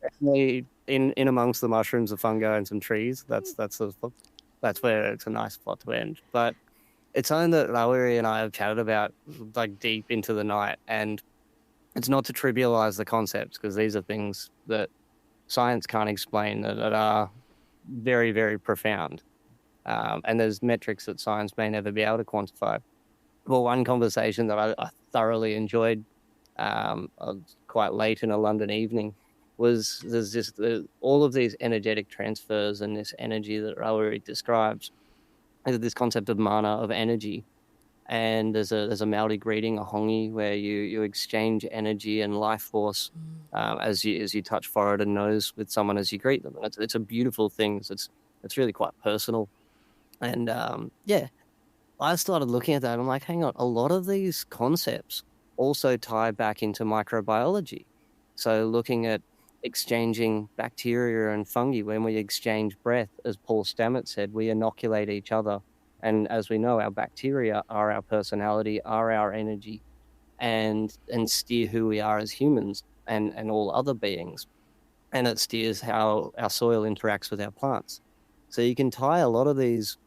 S5: Definitely in amongst the mushrooms, the fungi, and some trees. That's where it's a nice spot to end. But it's something that Rāwiri and I have chatted about like deep into the night, and it's not to trivialize the concepts, because these are things that science can't explain that are very, very profound. And there's metrics that science may never be able to quantify. Well, one conversation that I thoroughly enjoyed quite late in a London evening was there's just all of these energetic transfers and this energy that Rāwiri describes. There's this concept of mana, of energy, and there's a Māori greeting, a hongi, where you exchange energy and life force as you touch forehead and nose with someone as you greet them. And it's a beautiful thing. So it's really quite personal. And I started looking at that. And I'm like, hang on, a lot of these concepts also tie back into microbiology. So looking at exchanging bacteria and fungi, when we exchange breath, as Paul Stamets said, we inoculate each other. And as we know, our bacteria are our personality, are our energy, and steer who we are as humans and all other beings. And it steers how our soil interacts with our plants. So you can tie a lot of these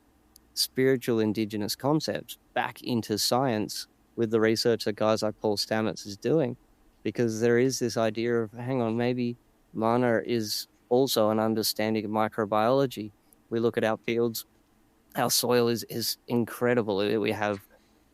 S5: spiritual indigenous concepts back into science with the research that guys like Paul Stamets is doing, because there is this idea of, hang on, maybe mana is also an understanding of microbiology. We look at our fields, our soil is incredible. We have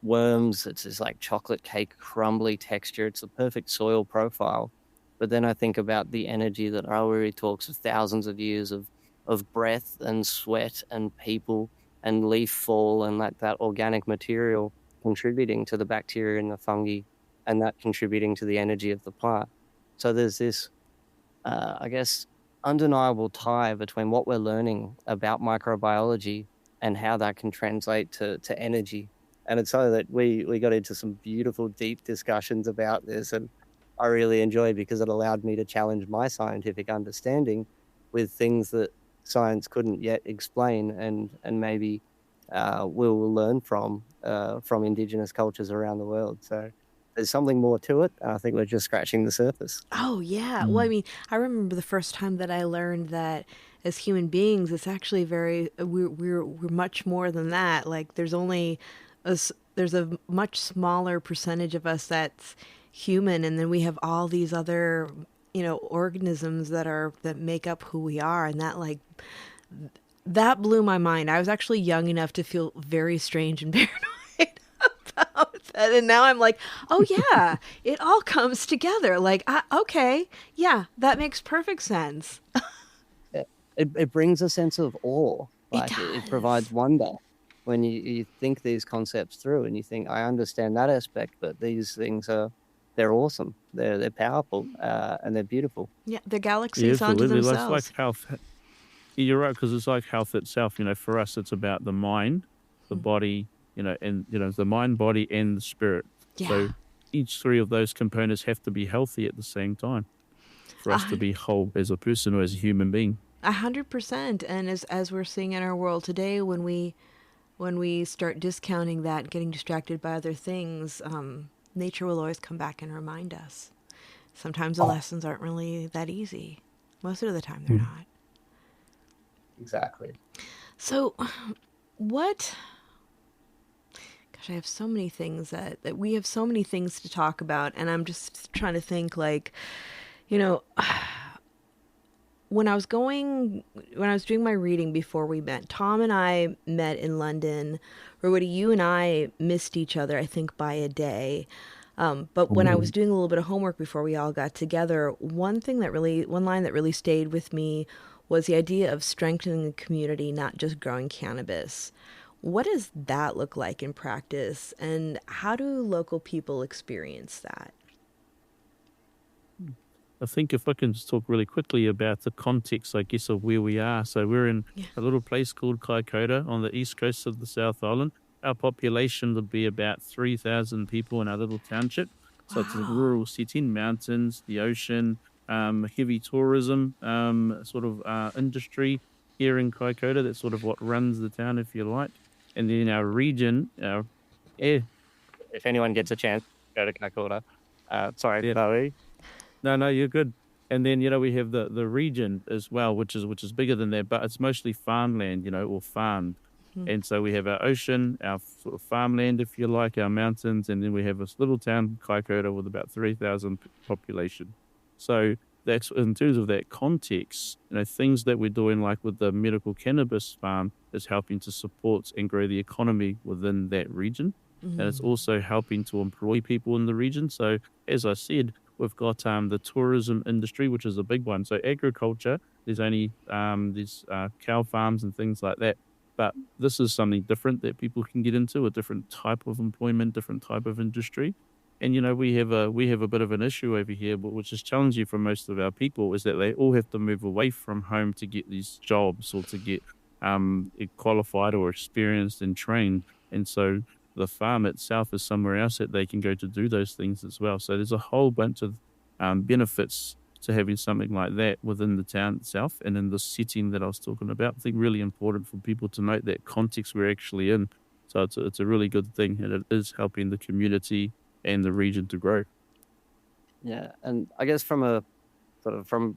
S5: worms. It's this like chocolate cake, crumbly texture. It's the perfect soil profile. But then I think about the energy that Rāwiri talks of, thousands of years of breath and sweat and people and leaf fall and that organic material contributing to the bacteria and the fungi, and that contributing to the energy of the plant. So there's this, I guess, undeniable tie between what we're learning about microbiology and how that can translate to energy. And it's so that we got into some beautiful, deep discussions about this, and I really enjoyed, because it allowed me to challenge my scientific understanding with things that science couldn't yet explain, and maybe we'll learn from indigenous cultures around the world. So there's something more to it. I think we're just scratching the surface.
S3: Oh, yeah. Well, I mean, I remember the first time that I learned that as human beings, it's actually we're much more than that. Like there's a much smaller percentage of us that's human, and then we have all these other, organisms that make up who we are, and that blew my mind. I was actually young enough to feel very strange and paranoid about that, and now I'm like, oh yeah, it all comes together. Like, okay, yeah, that makes perfect sense.
S5: It brings a sense of awe. Like
S3: does.
S5: it provides wonder when you think these concepts through, and you think, I understand that aspect, but these things they're awesome. They're powerful, and they're beautiful.
S3: Yeah, the galaxies onto
S4: absolutely.
S3: themselves.
S4: It's like health. You're right, because it's like health itself. For us, it's about the mind, the body, and the mind, body, and the spirit.
S3: Yeah.
S4: So each three of those components have to be healthy at the same time for us to be whole as a person or as a human being.
S3: 100%. And as we're seeing in our world today, when we start discounting that, getting distracted by other things, nature will always come back and remind us. Sometimes the lessons aren't really that easy. Most of the time they're not.
S5: Exactly.
S3: So gosh, I have so many things that we have so many things to talk about, and I'm just trying to think, like, when I was doing my reading before we met, Tom and I met in London. Rowoody, you and I missed each other, I think, by a day. But when I was doing a little bit of homework before we all got together, one line that really stayed with me was the idea of strengthening the community, not just growing cannabis. What does that look like in practice, and how do local people experience that?
S4: I think if I can just talk really quickly about the context, I guess, of where we are. So we're in a little place called Kaikoura on the east coast of the South Island. Our population would be about 3,000 people in our little township. So it's a rural setting, mountains, the ocean, heavy tourism industry here in Kaikoura. That's sort of what runs the town, if you like. And then our region,
S5: If anyone gets a chance, go to Kaikoura. Sorry, Rāwiri.
S4: No, you're good. And then, we have the region as well, which is bigger than that, but it's mostly farmland, or farmed. And so we have our ocean, our sort of farmland, if you like, our mountains, and then we have this little town, Kaikoura, with about 3,000 population. So that's, in terms of that context, things that we're doing, like with the medical cannabis farm, is helping to support and grow the economy within that region. And it's also helping to employ people in the region. So, as I said, we've got the tourism industry, which is a big one. So agriculture, there's only cow farms and things like that. But this is something different that people can get into, a different type of employment, different type of industry. And, we have a bit of an issue over here, which is challenging for most of our people, is that they all have to move away from home to get these jobs or to get qualified or experienced and trained. And so the farm itself is somewhere else that they can go to do those things as well. So there's a whole bunch of benefits to having something like that within the town itself and in the setting that I was talking about. I think really important for people to note that context we're actually in. So it's a really good thing, and it is helping the community and the region to grow.
S5: Yeah, and I guess from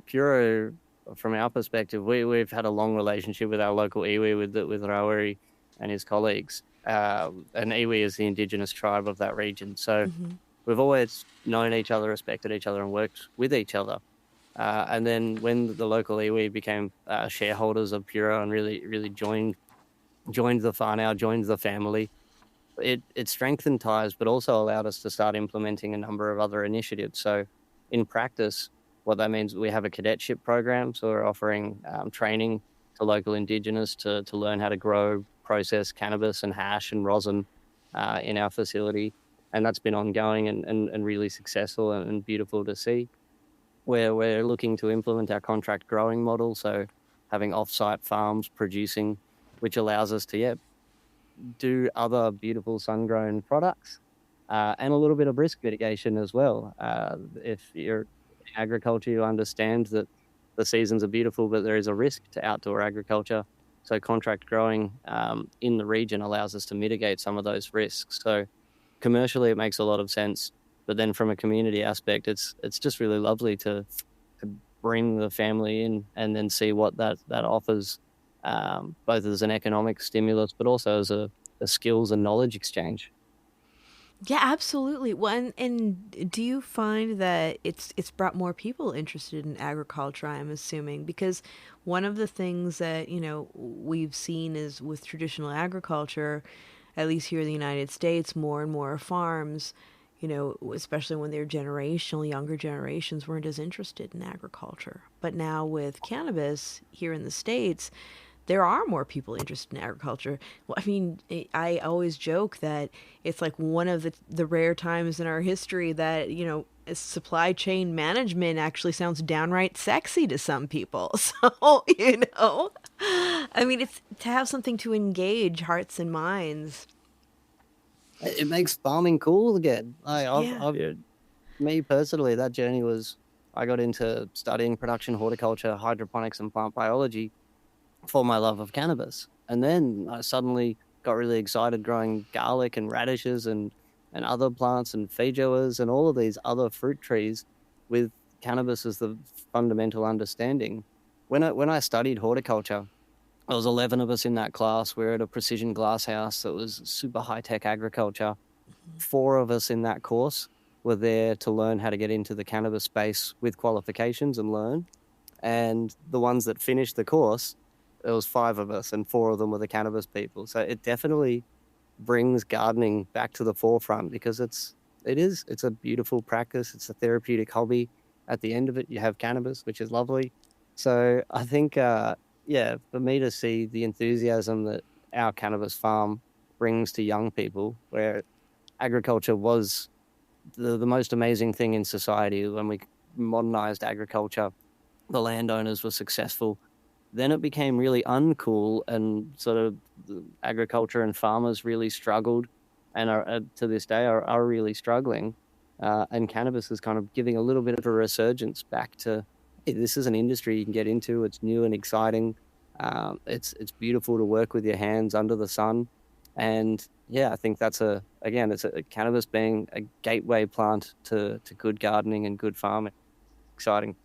S5: Puro, from our perspective, we've had a long relationship with our local iwi, with Rāwiri and his colleagues. And iwi is the indigenous tribe of that region. So we've always known each other, respected each other, and worked with each other. And then when the local iwi became shareholders of Puro and really joined the whānau, joined the family, it strengthened ties, but also allowed us to start implementing a number of other initiatives. So in practice, what that means, we have a cadetship program. So we're offering training to local indigenous to learn how to grow, process cannabis and hash and rosin in our facility. And that's been ongoing and really successful and beautiful to see. Where we're looking to implement our contract growing model, so having off-site farms producing, which allows us to do other beautiful sun-grown products and a little bit of risk mitigation as well. If you're in agriculture, you understand that the seasons are beautiful, but there is a risk to outdoor agriculture. So contract growing in the region allows us to mitigate some of those risks. So commercially, it makes a lot of sense. But then from a community aspect, it's just really lovely to bring the family in and then see what that offers, both as an economic stimulus, but also as a skills and knowledge exchange.
S3: Yeah, absolutely. Well, and do you find that it's brought more people interested in agriculture, I'm assuming? Because one of the things that, we've seen is with traditional agriculture, at least here in the United States, more and more farms, especially when they're generational, younger generations weren't as interested in agriculture. But now with cannabis here in the States, there are more people interested in agriculture. Well, I mean, I always joke that it's like one of the rare times in our history that, supply chain management actually sounds downright sexy to some people. So, I mean, it's to have something to engage hearts and minds.
S5: It makes farming cool again. Me personally, that journey was, I got into studying production horticulture, hydroponics, and plant biology for my love of cannabis. And then I suddenly got really excited growing garlic and radishes and other plants and feijoas and all of these other fruit trees with cannabis as the fundamental understanding. When I studied horticulture, there was 11 of us in that class. We were at a precision glass house that was super high-tech agriculture. 4 of us in that course were there to learn how to get into the cannabis space with qualifications and learn. And the ones that finished the course, there was 5 of us, and 4 of them were the cannabis people. So it definitely brings gardening back to the forefront because it's a beautiful practice. It's a therapeutic hobby. At the end of it, you have cannabis, which is lovely. So I think, for me to see the enthusiasm that our cannabis farm brings to young people, where agriculture was the most amazing thing in society when we modernized agriculture, the landowners were successful. Then it became really uncool, and sort of agriculture and farmers really struggled, and are to this day are really struggling. And cannabis is kind of giving a little bit of a resurgence back to, hey, this is an industry you can get into. It's new and exciting. It's beautiful to work with your hands under the sun, and I think that's it's a cannabis being a gateway plant to good gardening and good farming. Exciting.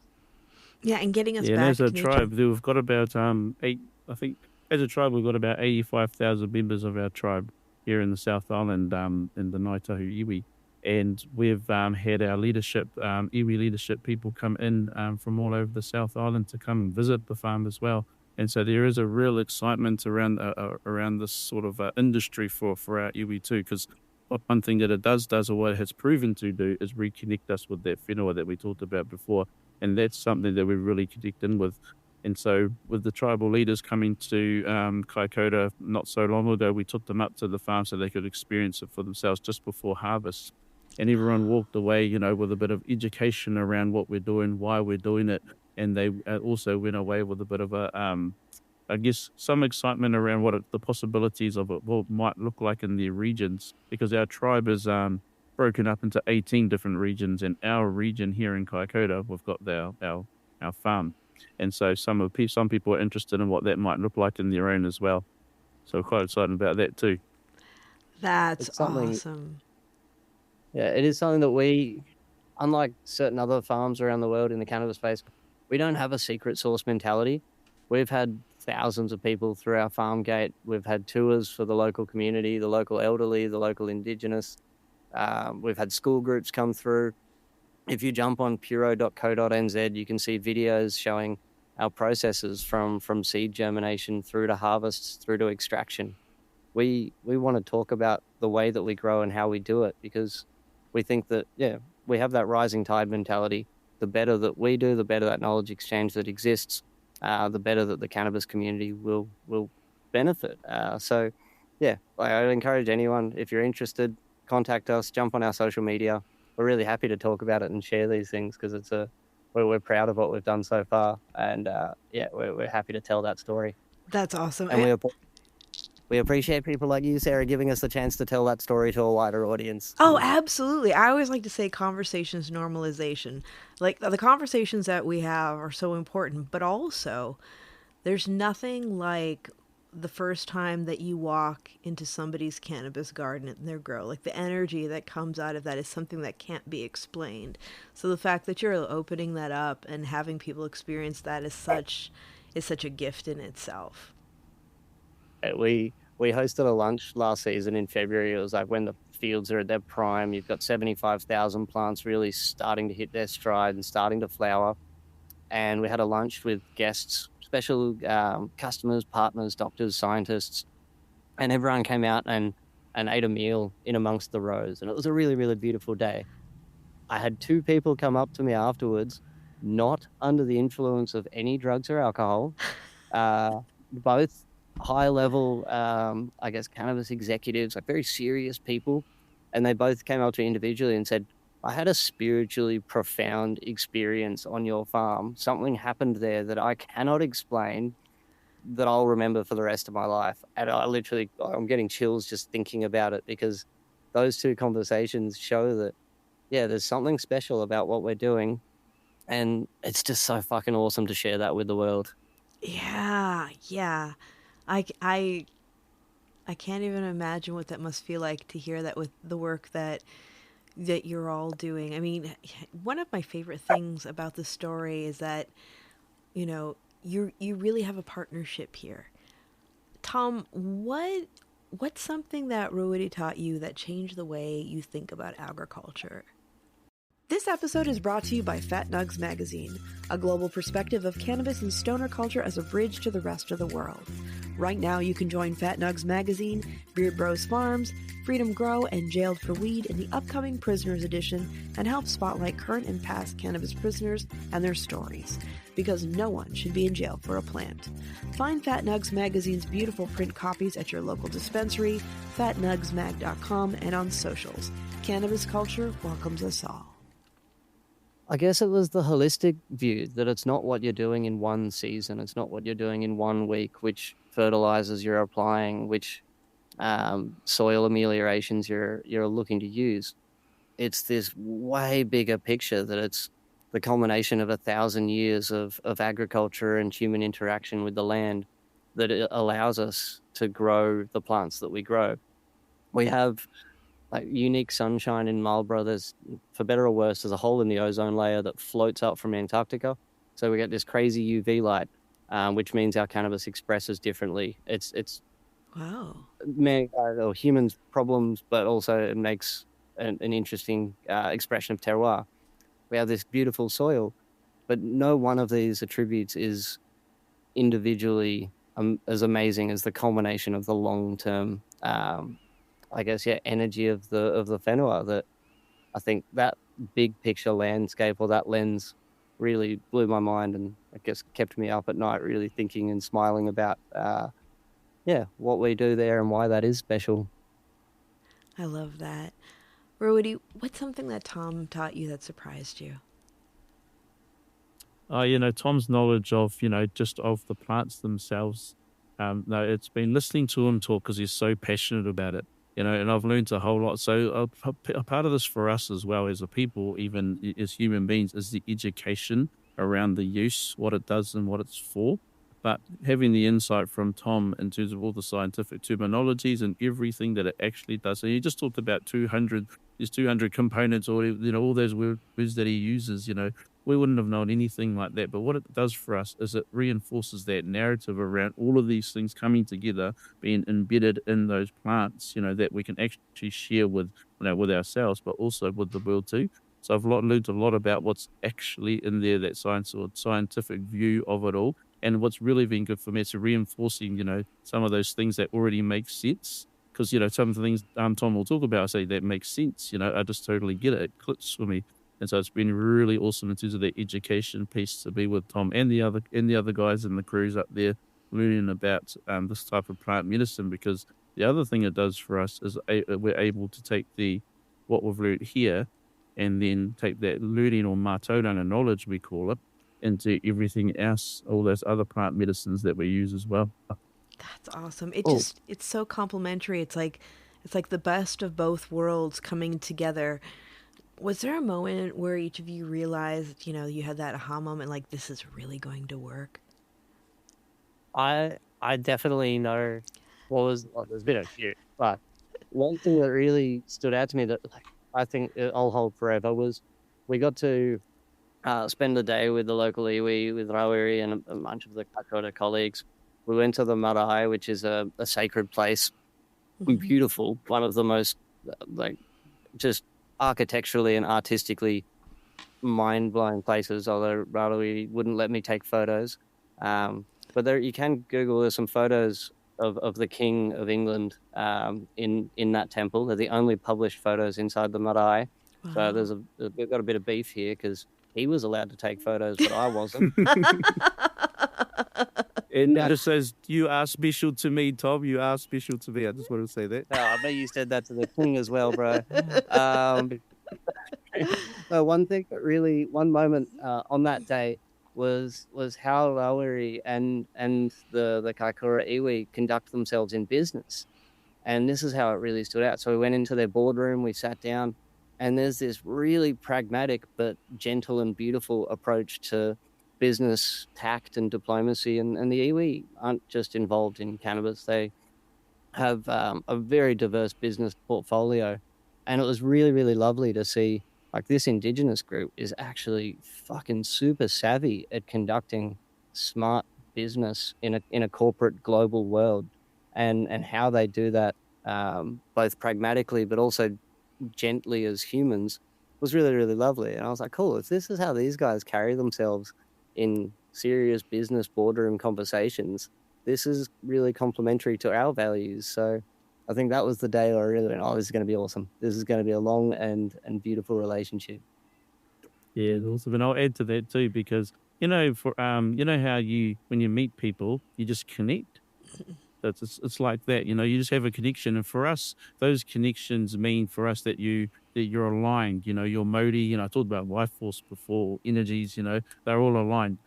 S3: Yeah, and getting us back.
S4: And as a
S3: to nature.
S4: tribe, we've got about as a tribe, we've got about 85,000 members of our tribe here in the South Island, in the Ngaitahu iwi. And we've had our leadership, iwi leadership people come in from all over the South Island to come and visit the farm as well. And so there is a real excitement around this sort of industry for our iwi too, because one thing that it does, or what it has proven to do, is reconnect us with that whenua that we talked about before. And that's something that we really connect in with. And so with the tribal leaders coming to Kaikoura not so long ago, we took them up to the farm so they could experience it for themselves just before harvest. And everyone walked away, with a bit of education around what we're doing, why we're doing it. And they also went away with a bit of some excitement around what the possibilities of it might look like in their regions, because our tribe is broken up into 18 different regions, and our region here in Kaikoura, we've got our farm. And so some people are interested in what that might look like in their own as well. So we're quite excited about that too.
S3: That's awesome.
S5: Yeah, it is something that we, unlike certain other farms around the world in the cannabis space, we don't have a secret sauce mentality. We've had thousands of people through our farm gate. We've had tours for the local community, the local elderly, the local Indigenous. We've had school groups come through. If you jump on puro.co.nz, you can see videos showing our processes from seed germination through to harvest, through to extraction. We want to talk about the way that we grow and how we do it, because we think that, we have that rising tide mentality. The better that we do, the better that knowledge exchange that exists, the better that the cannabis community will benefit. I encourage anyone, if you're interested, contact us, jump on our social media. We're really happy to talk about it and share these things, because we're proud of what we've done so far, and we're happy to tell that story.
S3: That's awesome.
S5: And we appreciate people like you, Sarah, giving us the chance to tell that story to a wider audience.
S3: Oh, absolutely. I always like to say conversations normalization. Like, the conversations that we have are so important, but also there's nothing like the first time that you walk into somebody's cannabis garden and their grow. Like the energy that comes out of that is something that can't be explained. So the fact that you're opening that up and having people experience that is such a gift in itself.
S5: We hosted a lunch last season in February. It was like when the fields are at their prime. You've got 75,000 plants really starting to hit their stride and starting to flower. And we had a lunch with guests, special customers, partners, doctors, scientists, and everyone came out and ate a meal in amongst the rows. And it was a really, really beautiful day. I had 2 people come up to me afterwards, not under the influence of any drugs or alcohol, both high-level, I guess, cannabis executives, like very serious people. And they both came up to me individually and said, I had a spiritually profound experience on your farm. Something happened there that I cannot explain, that I'll remember for the rest of my life. And I'm getting chills just thinking about it, because those 2 conversations show that, yeah, there's something special about what we're doing. And it's just so fucking awesome to share that with the world.
S3: Yeah. I can't even imagine what that must feel like to hear that with the work that you're all doing. I mean, one of my favorite things about the story is that, you know, you really have a partnership here. Tom, what's something that Rāwiri taught you that changed the way you think about agriculture? This episode is brought to you by Fat Nugs Magazine, a global perspective of cannabis and stoner culture as a bridge to the rest of the world. Right now, you can join Fat Nugs Magazine, Beard Bros Farms, Freedom Grow, and Jailed for Weed in the upcoming Prisoners Edition and help spotlight current and past cannabis prisoners and their stories, because no one should be in jail for a plant. Find Fat Nugs Magazine's beautiful print copies at your local dispensary, fatnugsmag.com, and on socials. Cannabis culture welcomes us all.
S5: I guess it was the holistic view that it's not what you're doing in one season. It's not what you're doing in 1 week, which fertilizers you're applying, which soil ameliorations you're looking to use. It's this way bigger picture that it's the culmination of 1,000 years of agriculture and human interaction with the land that it allows us to grow the plants that we grow. We have like unique sunshine in Marlborough. There's, for better or worse, there's a hole in the ozone layer that floats up from Antarctica. So we get this crazy UV light, which means our cannabis expresses differently. It's
S3: Wow.
S5: or humans' problems, but also it makes an interesting expression of terroir. We have this beautiful soil, but no one of these attributes is individually as amazing as the culmination of the long-term energy of the whenua. That I think that big picture landscape, or that lens, really blew my mind, and I guess kept me up at night really thinking and smiling about what we do there and why that is special.
S3: I love that. Rāwiri, what's something that Tom taught you that surprised you?
S4: Tom's knowledge of, just of the plants themselves. It's been listening to him talk because he's so passionate about it. And I've learned a whole lot. So a part of this for us as well as a people, even as human beings, is the education around the use, what it does and what it's for. But having the insight from Tom in terms of all the scientific terminologies and everything that it actually does. And he just talked about 200 components, or, all those words that he uses, we wouldn't have known anything like that. But what it does for us is it reinforces that narrative around all of these things coming together, being embedded in those plants, that we can actually share with ourselves, but also with the world too. So I've learned a lot about what's actually in there, that science or scientific view of it all. And what's really been good for me is reinforcing, some of those things that already make sense. Because, some of the things Tom will talk about, I say that makes sense. I just totally get it. It clicks for me. And so it's been really awesome in terms of the education piece to be with Tom and the other guys and the crews up there learning about this type of plant medicine. Because the other thing it does for us is we're able to take what we've learned here and then take that learning, or mātauranga knowledge we call it, into everything else, all those other plant medicines that we use as well.
S3: That's awesome. It's so complementary. It's like the best of both worlds coming together. Was there a moment where each of you realized, you had that aha moment, like, this is really going to work?
S5: I I definitely know there's been a few, but one thing that really stood out to me that I think I'll hold forever was we got to spend the day with the local iwi, with Rāwiri and a bunch of the Kakota colleagues. We went to the marae, which is a sacred place, beautiful, one of the most just architecturally and artistically mind-blowing places, although Rāwiri wouldn't let me take photos. But there, you can Google, there's some photos of the King of England in that temple. They're the only published photos inside the marae.
S3: Wow.
S5: So we've got a bit of beef here because he was allowed to take photos, but I wasn't.
S4: And it just says, you are special to me, Tom. You are special to me. I just want to say that.
S5: No, I bet you said that to the king as well, bro. One moment on that day was how Rāwiri and the Kaikoura iwi conduct themselves in business. And this is how it really stood out. So we went into their boardroom, we sat down, and there's this really pragmatic but gentle and beautiful approach to business tact and diplomacy. And the iwi aren't just involved in cannabis. They have a very diverse business portfolio. And it was really, really lovely to see like this Indigenous group is actually fucking super savvy at conducting smart business in a corporate global world, and how they do that both pragmatically but also gently as humans was really, really lovely. And I was like, cool, if this is how these guys carry themselves in serious business boardroom conversations, this is really complementary to our values. So I think that was the day where I really went, oh, this is going to be awesome. This is going to be a long and beautiful relationship.
S4: Yeah, awesome. And I'll add to that too, because you know, for you know how when you meet people, you just connect. It's like that, you know. You just have a connection, and for us, those connections mean for us that you're aligned. You know, you're Māori. You know, I talked about life force before, energies. You know, they're all aligned.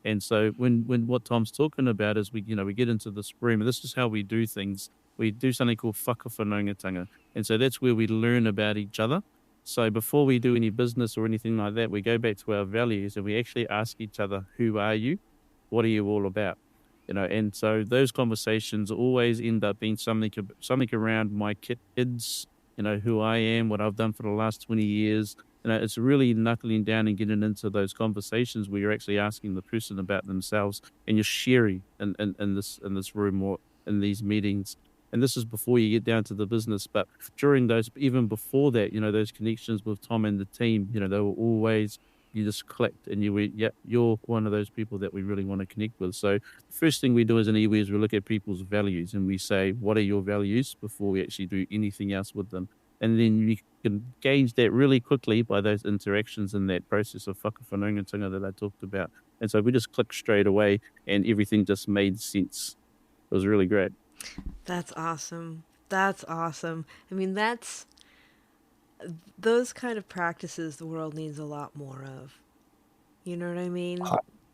S4: And so when what Tom's talking about is we get into this room, and this is how we do things. We do something called whakawhanaungatanga. And so that's where we learn about each other. So before we do any business or anything like that, we go back to our values and we actually ask each other, who are you? What are you all about? You know, and so those conversations always end up being something around my kids, you know, who I am, what I've done for the last 20 years. You know, it's really knuckling down and getting into those conversations where you're actually asking the person about themselves, and you're sharing in this room or in these meetings. And this is before you get down to the business. But during those, even before that, you know, those connections with Tom and the team, you know, they were always, you just clicked and you went, yeah, you're one of those people that we really want to connect with. So the first thing we do as an iwi is we look at people's values and we say, what are your values, before we actually do anything else with them. And then you can gauge that really quickly by those interactions in that process of whakawhanaungatanga that I talked about. And so we just clicked straight away and everything just made sense. It was really great.
S3: That's awesome. That's awesome. I mean, those kind of practices the world needs a lot more of. You know what I mean?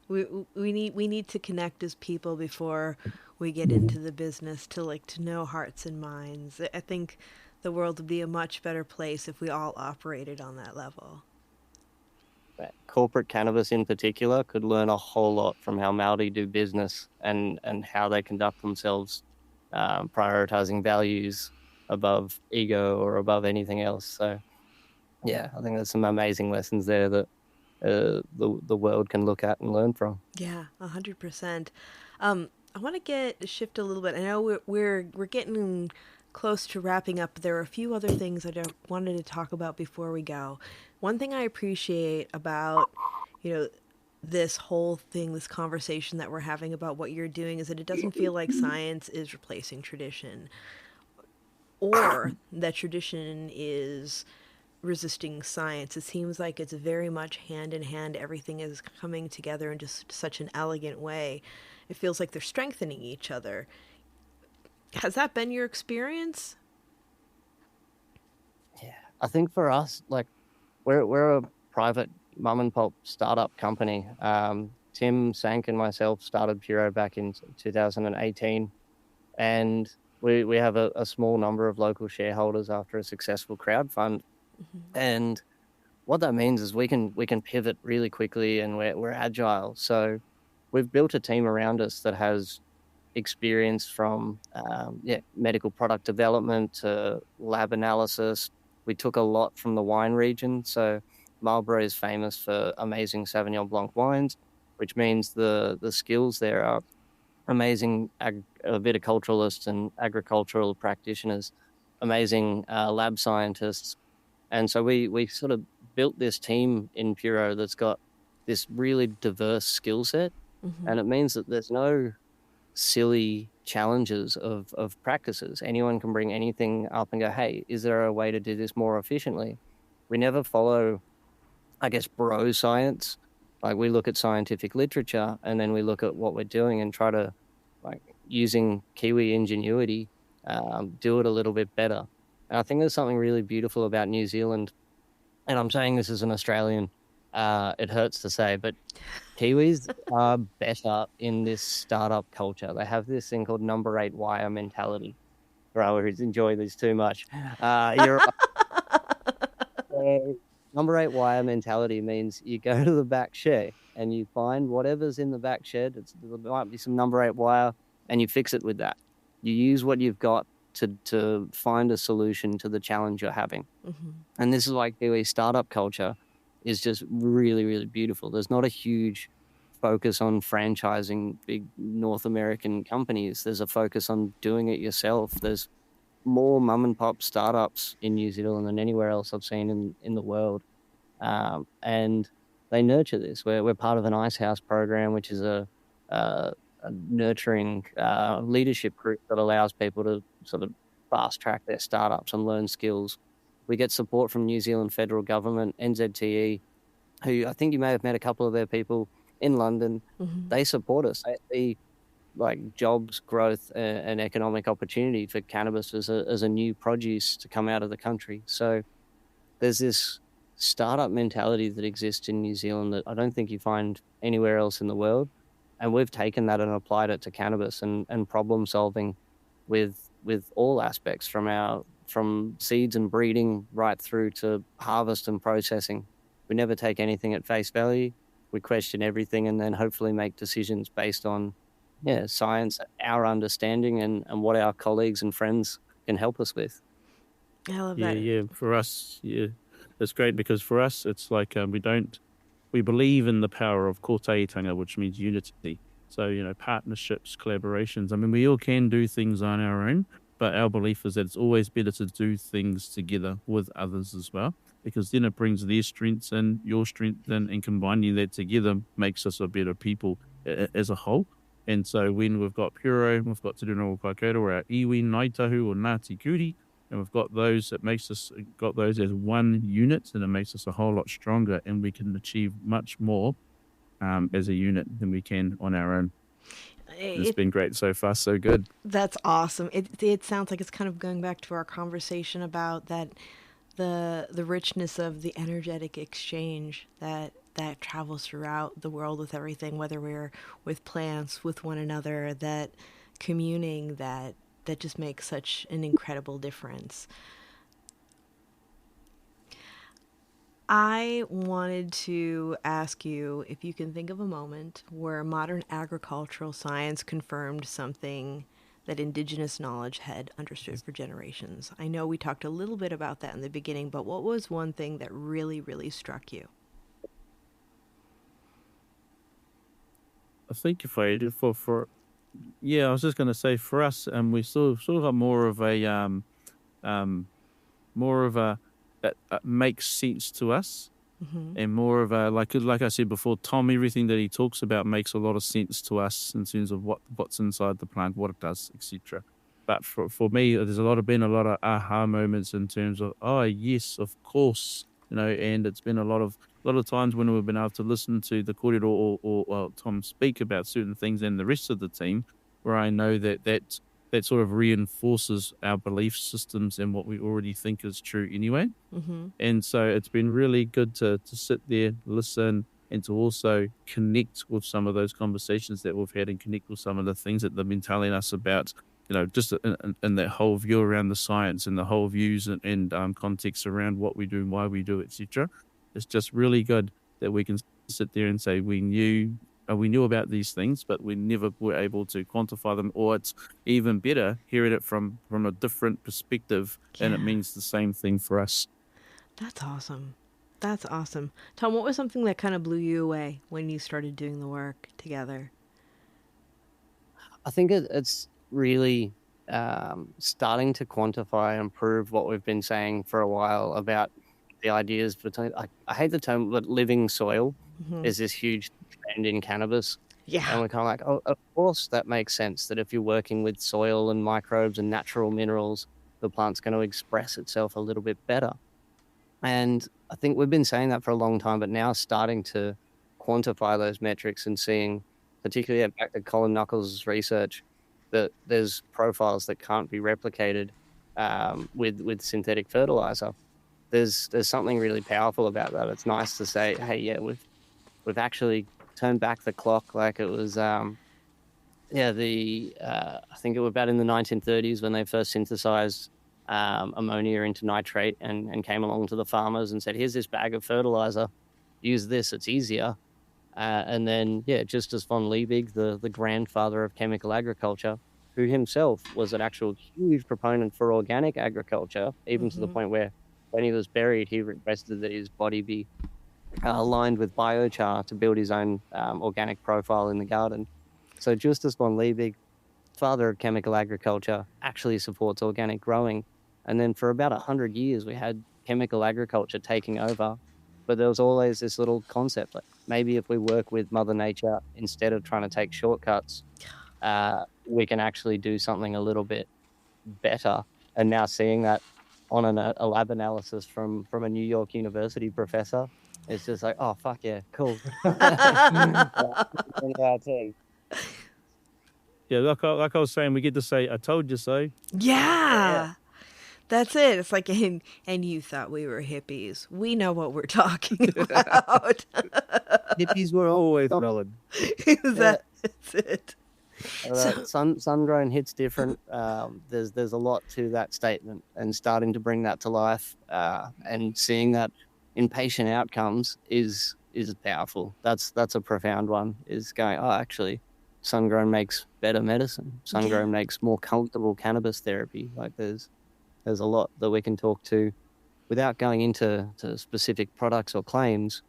S3: We need to connect as people before we get into the business, to know hearts and minds. I think the world would be a much better place if we all operated on that level.
S5: Corporate cannabis in particular could learn a whole lot from how Māori do business and how they conduct themselves, prioritizing values above ego or above anything else. So, yeah, I think there's some amazing lessons there that the world can look at and learn from.
S3: Yeah, 100%. I want to shift a little bit. I know we're getting close to wrapping up, but there are a few other things that I wanted to talk about before we go. One thing I appreciate about, this whole thing, this conversation that we're having about what you're doing, is that it doesn't feel like science is replacing tradition, or that tradition is resisting science. It seems like it's very much hand in hand. Everything is coming together in just such an elegant way. It feels like they're strengthening each other. Has that been your experience?
S5: Yeah, I think for us, we're a private mum and pop startup company. Tim Sank and myself started Puro back in 2018, and we have a small number of local shareholders after a successful crowdfund. Mm-hmm. And what that means is we can pivot really quickly, and we're agile. So we've built a team around us that has experience from medical product development to lab analysis. We took a lot from the wine region. So Marlborough is famous for amazing Sauvignon Blanc wines, which means the skills there are amazing viticulturalists and agricultural practitioners, amazing lab scientists. And so we sort of built this team in Puro that's got this really diverse skill set. And it means that there's no silly challenges of practices. Anyone can bring anything up and go, hey, is there a way to do this more efficiently? We never follow, I guess, bro science. Like, we look at scientific literature and then we look at what we're doing and try to, like, using Kiwi ingenuity, do it a little bit better. And I think there's something really beautiful about New Zealand. And I'm saying this as an Australian. It hurts to say, but Kiwis are better in this startup culture. They have this thing called number 8 wire mentality. Growers enjoy this too much. Number 8 wire mentality means you go to the back shed and you find whatever's in the back shed. There might be some number 8 wire, and you fix it with that. You use what you've got to find a solution to the challenge you're having. And this is why Kiwi startup culture is just really, really beautiful. There's not a huge focus on franchising big North American companies. There's a focus on doing it yourself. There's more mum and pop startups in New Zealand than anywhere else I've seen in the world. And they nurture this. We're part of an Ice House program, which is a nurturing leadership group that allows people to sort of fast track their startups and learn skills. We get support from New Zealand federal government, NZTE, who I think you may have met a couple of their people in London. They support us. They see, like, jobs, growth, and economic opportunity for cannabis as a new produce to come out of the country. So there's this startup mentality that exists in New Zealand that I don't think you find anywhere else in the world. And we've taken that and applied it to cannabis and problem solving with all aspects, from seeds and breeding right through to harvest and processing. We never take anything at face value. We question everything and then hopefully make decisions based on science, our understanding, and what our colleagues and friends can help us with.
S3: I love that.
S4: Yeah. For us, it's great because for us, it's like we believe in the power of kōteitanga, which means unity. So, partnerships, collaborations. I mean, we all can do things on our own, but our belief is that it's always better to do things together with others as well, because then it brings their strengths and your strength in, and combining that together makes us a better people as a whole. And so when we've got Puro, we've got Te Reno Whakairo, or our iwi, Naitahu, or Ngāti Kuri, and we've got those, got those as one unit, and it makes us a whole lot stronger, and we can achieve much more as a unit than we can on our own. It's been great so far, so good.
S3: That's awesome. It sounds like it's kind of going back to our conversation about that the richness of the energetic exchange that travels throughout the world with everything, whether we're with plants, with one another, that communing that just makes such an incredible difference. I wanted to ask you if you can think of a moment where modern agricultural science confirmed something that indigenous knowledge had understood for generations. I know we talked a little bit about that in the beginning, but what was one thing that really, really struck you?
S4: I think if I did I was just going to say for us, we sort of have more of a that makes sense to us, and more of a like I said before, Tom, everything that he talks about makes a lot of sense to us in terms of what's inside the plant, what it does, etc. But for me, there's been a lot of aha moments in terms of, oh yes, of course, and it's been a lot of times when we've been able to listen to the kōrero or Tom speak about certain things and the rest of the team, where I know that sort of reinforces our belief systems and what we already think is true anyway. And so it's been really good to sit there, listen, and to also connect with some of those conversations that we've had and connect with some of the things that they've been telling us about, just in that whole view around the science and the whole views and context around what we do and why we do, etc. It's just really good that we can sit there and say we knew we knew about these things, but we never were able to quantify them. Or it's even better hearing it from a different perspective, and it means the same thing for us.
S3: That's awesome. That's awesome. Tom, what was something that kind of blew you away when you started doing the work together?
S5: I think it's really starting to quantify and prove what we've been saying for a while about the ideas between, I hate the term, but living soil is this huge trend in cannabis.
S3: Yeah.
S5: And we're kind of like, oh, of course that makes sense, that if you're working with soil and microbes and natural minerals, the plant's going to express itself a little bit better. And I think we've been saying that for a long time, but now starting to quantify those metrics and seeing, particularly back to Colin Knuckles' research, that there's profiles that can't be replicated with synthetic fertilizer. There's something really powerful about that. It's nice to say, hey, yeah, we've actually turned back the clock. Like it was, I think it was about in the 1930s when they first synthesized ammonia into nitrate and came along to the farmers and said, here's this bag of fertilizer, use this, it's easier. And then, Justus von Liebig, the grandfather of chemical agriculture, who himself was an actual huge proponent for organic agriculture, even to the point where when he was buried, he requested that his body be lined with biochar to build his own organic profile in the garden. So Justus von Liebig, father of chemical agriculture, actually supports organic growing. And then for about 100 years, we had chemical agriculture taking over. But there was always this little concept, like maybe if we work with Mother Nature, instead of trying to take shortcuts, we can actually do something a little bit better. And now seeing that on a lab analysis from a New York University professor, it's just like, oh, fuck yeah, cool.
S4: Yeah, like I was saying, we get to say, I told you so.
S3: Yeah. That's it. It's like, and you thought we were hippies. We know what we're talking about.
S5: Hippies were always solid.
S3: That's it.
S5: Sun-grown hits different. There's a lot to that statement, and starting to bring that to life and seeing that in patient outcomes is powerful. That's a profound one, is going, oh, actually, sun-grown makes better medicine. Sun-grown makes more comfortable cannabis therapy. Like there's a lot that we can talk to without going into specific products or claims.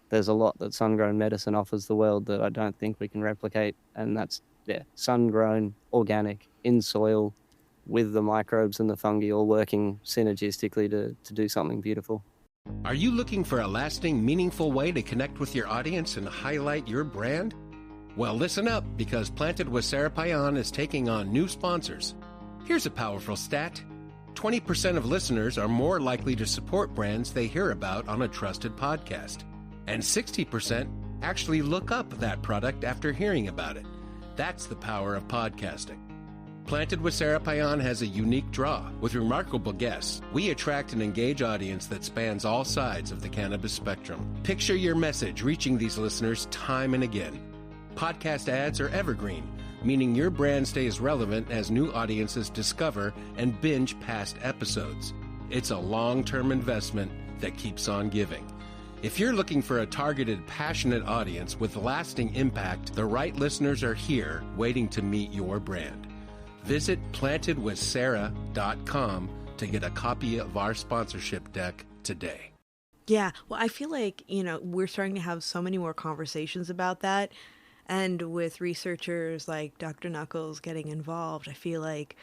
S5: There's a lot that sun-grown medicine offers the world that I don't think we can replicate. And that's, sun-grown, organic, in soil, with the microbes and the fungi all working synergistically to do something beautiful.
S7: Are you looking for a lasting, meaningful way to connect with your audience and highlight your brand? Well, listen up, because Planted with Sara Payan is taking on new sponsors. Here's a powerful stat. 20% of listeners are more likely to support brands they hear about on a trusted podcast. And 60% actually look up that product after hearing about it. That's the power of podcasting. Planted with Sara Payan has a unique draw. With remarkable guests, we attract and engage audience that spans all sides of the cannabis spectrum. Picture your message reaching these listeners time and again. Podcast ads are evergreen, meaning your brand stays relevant as new audiences discover and binge past episodes. It's a long-term investment that keeps on giving. If you're looking for a targeted, passionate audience with lasting impact, the right listeners are here waiting to meet your brand. Visit plantedwithsara.com to get a copy of our sponsorship deck today.
S3: Yeah, well, I feel like, we're starting to have so many more conversations about that. And with researchers like Dr. Knuckles getting involved, I feel like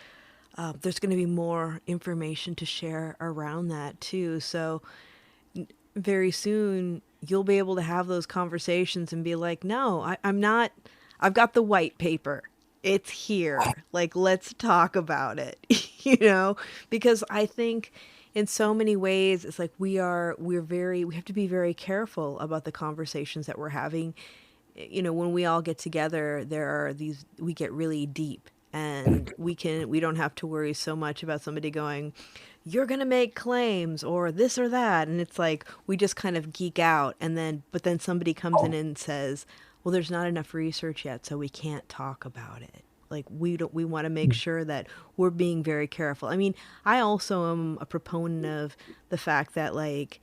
S3: there's going to be more information to share around that too. So very soon you'll be able to have those conversations and be like, no, I'm not, I've got the white paper. It's here. Like, let's talk about it, because I think in so many ways, it's like we have to be very careful about the conversations that we're having. When we all get together, we get really deep, and we don't have to worry so much about somebody going, you're going to make claims or this or that. And it's like, we just kind of geek out. But then somebody comes in and says, well, there's not enough research yet, so we can't talk about it. Like, we want to make sure that we're being very careful. I mean, I also am a proponent of the fact that, like,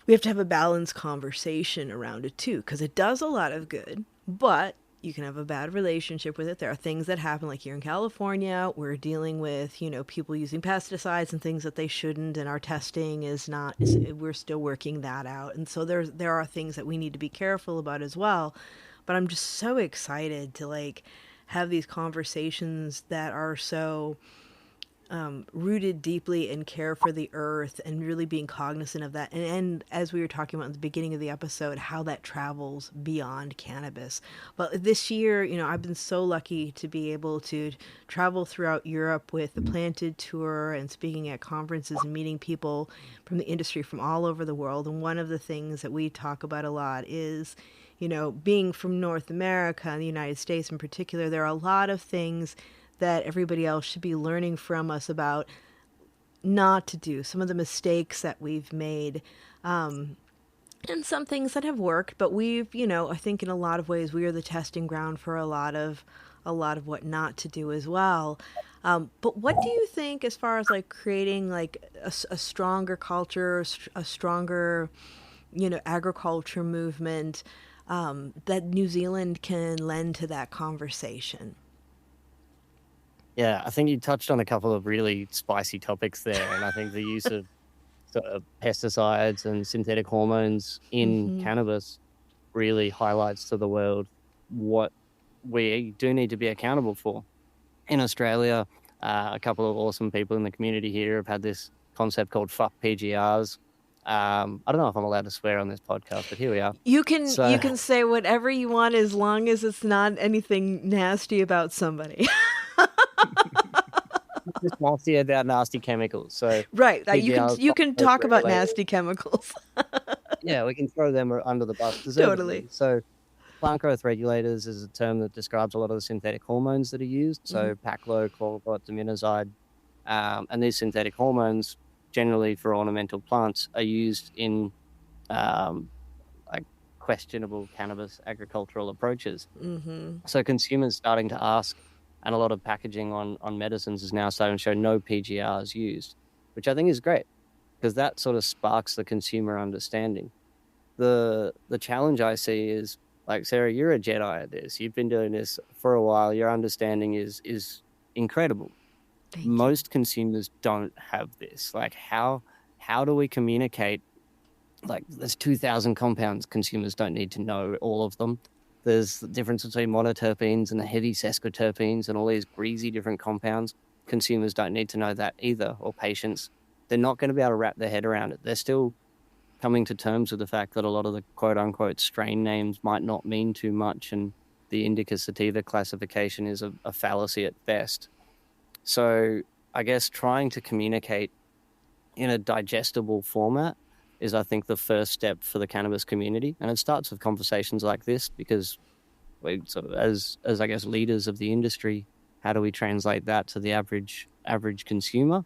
S3: we have to have a balanced conversation around it too, because it does a lot of good. but you can have a bad relationship with it. There are things that happen, like here in California, we're dealing with, people using pesticides and things that they shouldn't, and our testing we're still working that out. And so there are things that we need to be careful about as well. But I'm just so excited to like have these conversations that are so rooted deeply in care for the earth and really being cognizant of that. And as we were talking about in the beginning of the episode, how that travels beyond cannabis. But this year, I've been so lucky to be able to travel throughout Europe with the Planted Tour and speaking at conferences and meeting people from the industry from all over the world. And one of the things that we talk about a lot is, being from North America and the United States in particular, there are a lot of things that everybody else should be learning from us about not to do, some of the mistakes that we've made, and some things that have worked. But we've, I think in a lot of ways we are the testing ground for a lot of what not to do as well. But what do you think as far as like creating like a stronger culture, a stronger, agriculture movement that New Zealand can lend to that conversation?
S5: Yeah, I think you touched on a couple of really spicy topics there, and I think the use of sort of pesticides and synthetic hormones in cannabis really highlights to the world what we do need to be accountable for. In Australia, a couple of awesome people in the community here have had this concept called fuck PGRs. I don't know if I'm allowed to swear on this podcast, but here we are.
S3: You can say whatever you want as long as it's not anything nasty about somebody.
S5: Just nasty about nasty chemicals. So
S3: right, you can talk about nasty chemicals.
S5: Yeah, we can throw them under the bus.
S3: Totally.
S5: So, plant growth regulators is a term that describes a lot of the synthetic hormones that are used. So, Paclo, Chlorobot, Diminazide, and these synthetic hormones, generally for ornamental plants, are used in like questionable cannabis agricultural approaches. So, consumers starting to ask. And a lot of packaging on medicines is now starting to show no PGRs used, which I think is great because that sort of sparks the consumer understanding. The challenge I see is, like, Sarah, you're a Jedi at this. You've been doing this for a while. Your understanding is incredible. Most consumers don't have this. Like, how do we communicate? Like, there's 2,000 compounds. Consumers don't need to know all of them. There's the difference between monoterpenes and the heavy sesquiterpenes and all these greasy different compounds. Consumers don't need to know that either, or patients. They're not going to be able to wrap their head around it. They're still coming to terms with the fact that a lot of the quote-unquote strain names might not mean too much, and the indica sativa classification is a fallacy at best. So I guess trying to communicate in a digestible format is, I think, the first step for the cannabis community. And it starts with conversations like this because as I guess leaders of the industry, how do we translate that to the average consumer?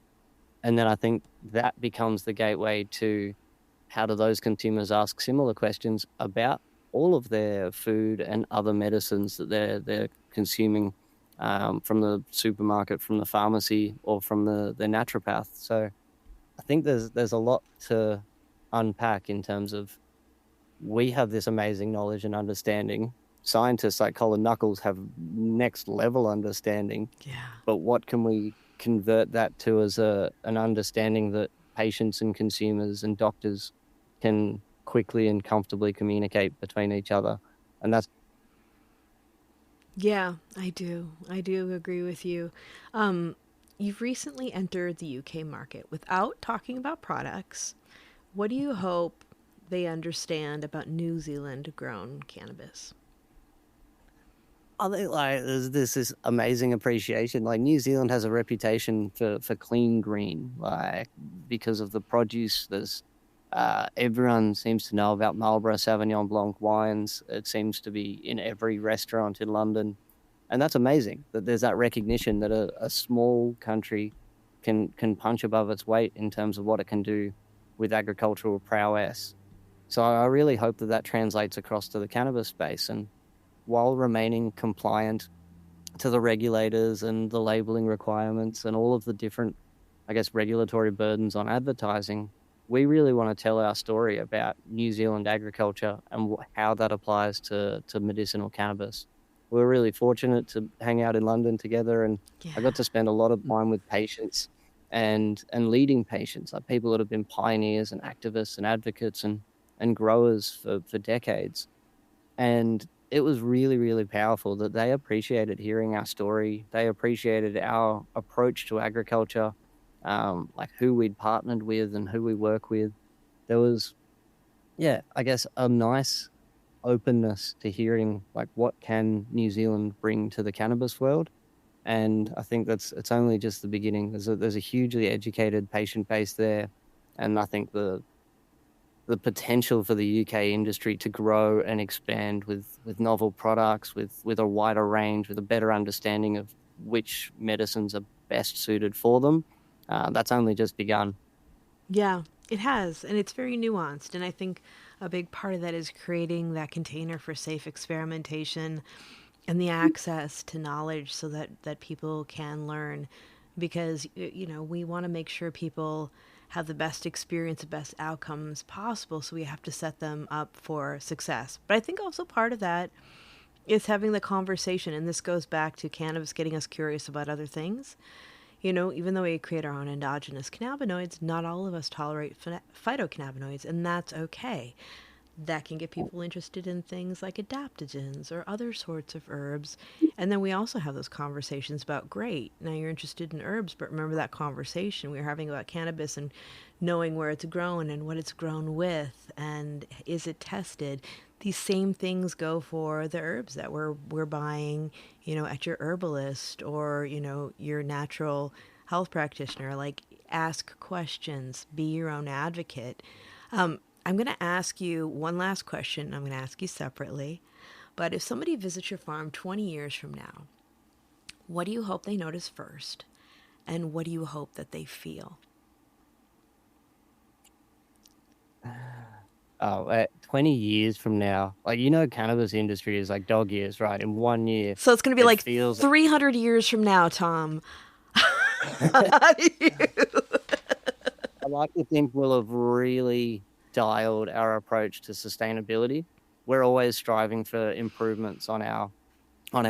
S5: And then I think that becomes the gateway to how do those consumers ask similar questions about all of their food and other medicines that they're consuming from the supermarket, from the pharmacy, or from the naturopath. So I think there's a lot to unpack in terms of, we have this amazing knowledge and understanding. Scientists like Colin Knuckles have next level understanding.
S3: Yeah.
S5: But what can we convert that to as an understanding that patients and consumers and doctors can quickly and comfortably communicate between each other? And that's...
S3: Yeah, I do agree with you. You've recently entered the UK market. Without talking about products, what do you hope they understand about New Zealand grown cannabis?
S5: I think there's this amazing appreciation. Like, New Zealand has a reputation for clean green, like, because of the produce. There's everyone seems to know about Marlborough Sauvignon Blanc wines. It seems to be in every restaurant in London, and that's amazing that there's that recognition that a small country can punch above its weight in terms of what it can do with agricultural prowess. So I really hope that translates across to the cannabis space, and while remaining compliant to the regulators and the labeling requirements and all of the different, I guess, regulatory burdens on advertising, we really want to tell our story about New Zealand agriculture and how that applies to medicinal cannabis. We were really fortunate to hang out in London together, and I got to spend a lot of time with patients and leading patients, like people that have been pioneers and activists and advocates and growers for decades. And it was really, really powerful that they appreciated hearing our story. They appreciated our approach to agriculture, like who we'd partnered with and who we work with. There was, I guess, a nice openness to hearing like what can New Zealand bring to the cannabis world. And I think it's only just the beginning. There's a hugely educated patient base there, and I think the potential for the UK industry to grow and expand with novel products, with a wider range, with a better understanding of which medicines are best suited for them, that's only just begun.
S3: Yeah, it has, and it's very nuanced. And I think a big part of that is creating that container for safe experimentation and the access to knowledge so that people can learn. Because, we want to make sure people have the best experience, the best outcomes possible. So we have to set them up for success. But I think also part of that is having the conversation. And this goes back to cannabis getting us curious about other things. Even though we create our own endogenous cannabinoids, not all of us tolerate phytocannabinoids, and that's okay. That can get people interested in things like adaptogens or other sorts of herbs. And then we also have those conversations about, great, now you're interested in herbs, but remember that conversation we were having about cannabis and knowing where it's grown and what it's grown with, and is it tested? These same things go for the herbs that we're buying, at your herbalist or, your natural health practitioner. Like, ask questions, be your own advocate. I'm going to ask you one last question. I'm going to ask you separately. But if somebody visits your farm 20 years from now, what do you hope they notice first? And what do you hope that they feel?
S5: 20 years from now, cannabis industry is like dog years, right? In 1 year.
S3: So it's going to be like 300 years from now, Tom.
S5: I like to think we'll have really dialed our approach to sustainability. We're always striving for improvements on our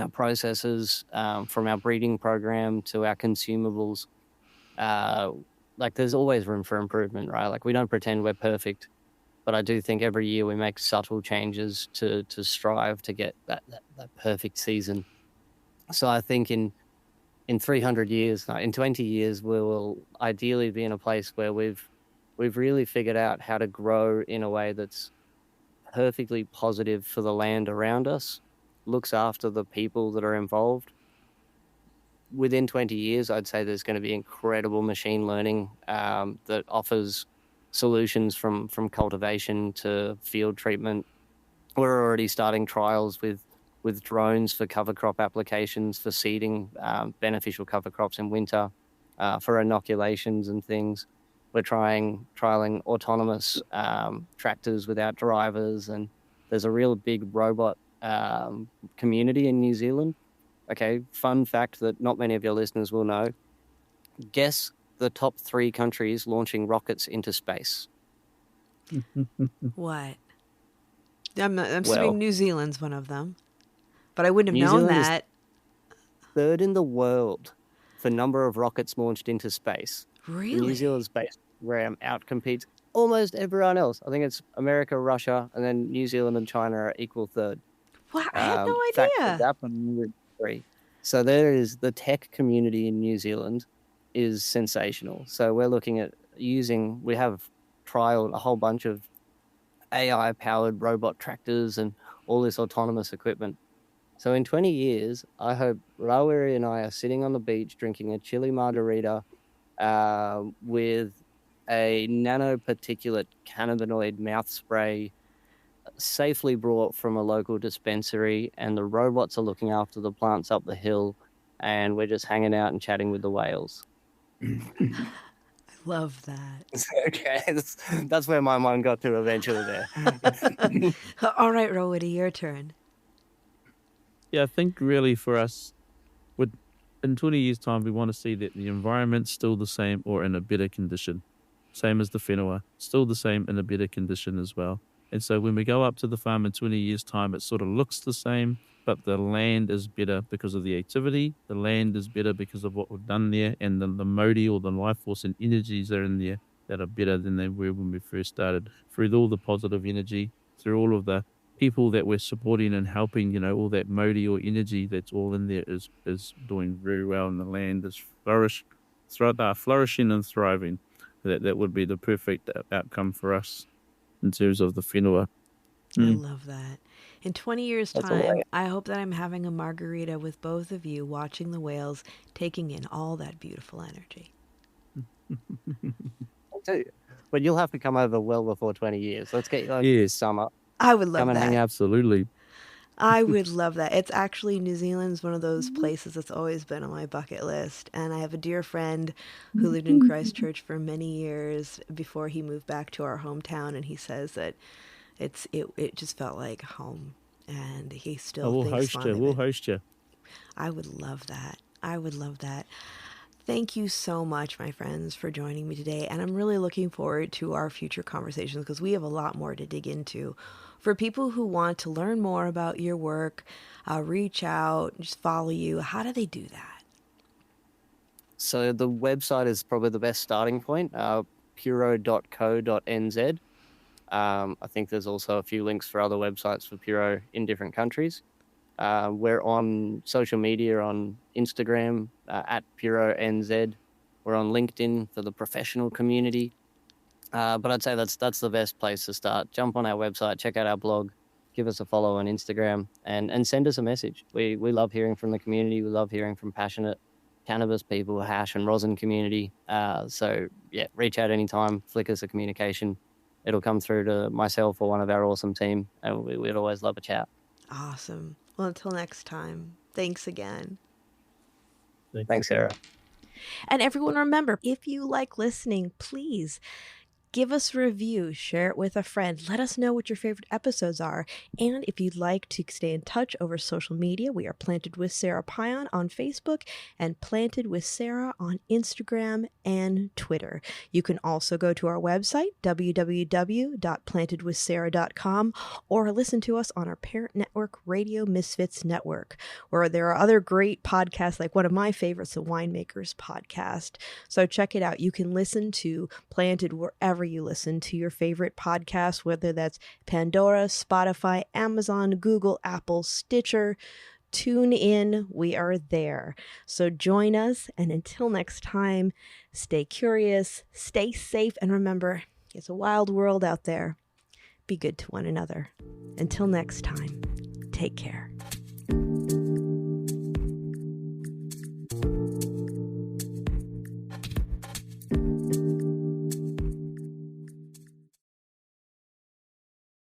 S5: processes, from our breeding program to our consumables. There's always room for improvement, right? Like, we don't pretend we're perfect, but I do think every year we make subtle changes to strive to get that perfect season. So I think in 300 years, in 20 years, we will ideally be in a place where we've really figured out how to grow in a way that's perfectly positive for the land around us, looks after the people that are involved. Within 20 years, I'd say there's going to be incredible machine learning that offers solutions from cultivation to field treatment. We're already starting trials with drones for cover crop applications, for seeding beneficial cover crops in winter, for inoculations and things. We're trialing autonomous tractors without drivers, and there's a real big robot community in New Zealand. Okay, fun fact that not many of your listeners will know. Guess the top 3 countries launching rockets into space.
S3: What? I'm assuming New Zealand's one of them, but I wouldn't have known that.
S5: Third in the world for number of rockets launched into space.
S3: Really?
S5: New Zealand's space program outcompetes almost everyone else. I think it's America, Russia, and then New Zealand and China are equal third.
S3: Wow, I had no idea.
S5: So there is the tech community in New Zealand is sensational. So we're looking at we have trialed a whole bunch of AI-powered robot tractors and all this autonomous equipment. So in 20 years, I hope Rāwiri and I are sitting on the beach drinking a chili margarita with a nanoparticulate cannabinoid mouth spray safely brought from a local dispensary, and the robots are looking after the plants up the hill, and we're just hanging out and chatting with the whales.
S3: I love that.
S5: Okay, that's where my mind got to eventually there.
S3: All right, Rāwiri, your turn.
S4: Yeah, I think really for us, in 20 years' time, we want to see that the environment's still the same or in a better condition. same as the whenua, still the same in a better condition as well. And so when we go up to the farm in 20 years' time, it sort of looks the same, but the land is better because of the activity. The land is better because of what we've done there, and the Māori or the life force and energies are in there that are better than they were when we first started. Through all the positive energy, through all of the people that we're supporting and helping, you know, all that Māori or energy that's all in there is doing very well, and the land is flourishing and thriving. That would be the perfect outcome for us in terms of the whenua.
S3: I love that. In 20 years'
S5: That's
S3: time,
S5: all right.
S3: I hope that I'm having a margarita with both of you, watching the whales, taking in all that beautiful energy.
S5: I'll tell you. But you'll have to come over well before 20 years. Let's get you
S4: Yes.
S5: this summer.
S3: I would love
S5: Come and
S3: that.
S5: hang out.
S4: Absolutely.
S3: I would love that. It's actually, New Zealand's one of those places that's always been on my bucket list. And I have a dear friend who lived in Christchurch for many years before he moved back to our hometown. And he says that it just felt like home. And he still
S4: We'll
S3: thinks
S4: host
S3: fond
S4: you.
S3: of
S4: We'll
S3: it.
S4: host you.
S3: I would love that. I would love that. Thank you so much, my friends, for joining me today. And I'm really looking forward to our future conversations because we have a lot more to dig into. For people who want to learn more about your work, reach out, just follow you, how do they do that?
S5: So the website is probably the best starting point, puro.co.nz. I think there's also a few links for other websites for Puro in different countries. We're on social media, on Instagram, at PuroNZ. We're on LinkedIn for the professional community. But I'd say that's the best place to start. Jump on our website, check out our blog, give us a follow on Instagram, and send us a message. We love hearing from the community. We love hearing from passionate cannabis people, hash and rosin community. So yeah, reach out anytime, flick us a communication. It'll come through to myself or one of our awesome team, and we'd always love a chat.
S3: Awesome. Well, until next time, thanks again.
S5: Thanks, Sarah.
S3: And everyone, remember, if you like listening, please give us a review, share it with a friend. Let us know what your favorite episodes are. And if you'd like to stay in touch over social media, we are Planted with Sara Payan on Facebook and Planted with Sara on Instagram and Twitter. You can also go to our website, www.plantedwithsara.com, or listen to us on our parent network, Radio Misfits Network, where there are other great podcasts, like one of my favorites, the Winemakers Podcast. So check it out. You can listen to Planted wherever you listen to your favorite podcast, whether that's Pandora, Spotify, Amazon, Google, Apple, Stitcher, TuneIn. We are there. So join us, and until next time, stay curious, stay safe, and remember, it's a wild world out there. Be good to one another. Until next time, take care.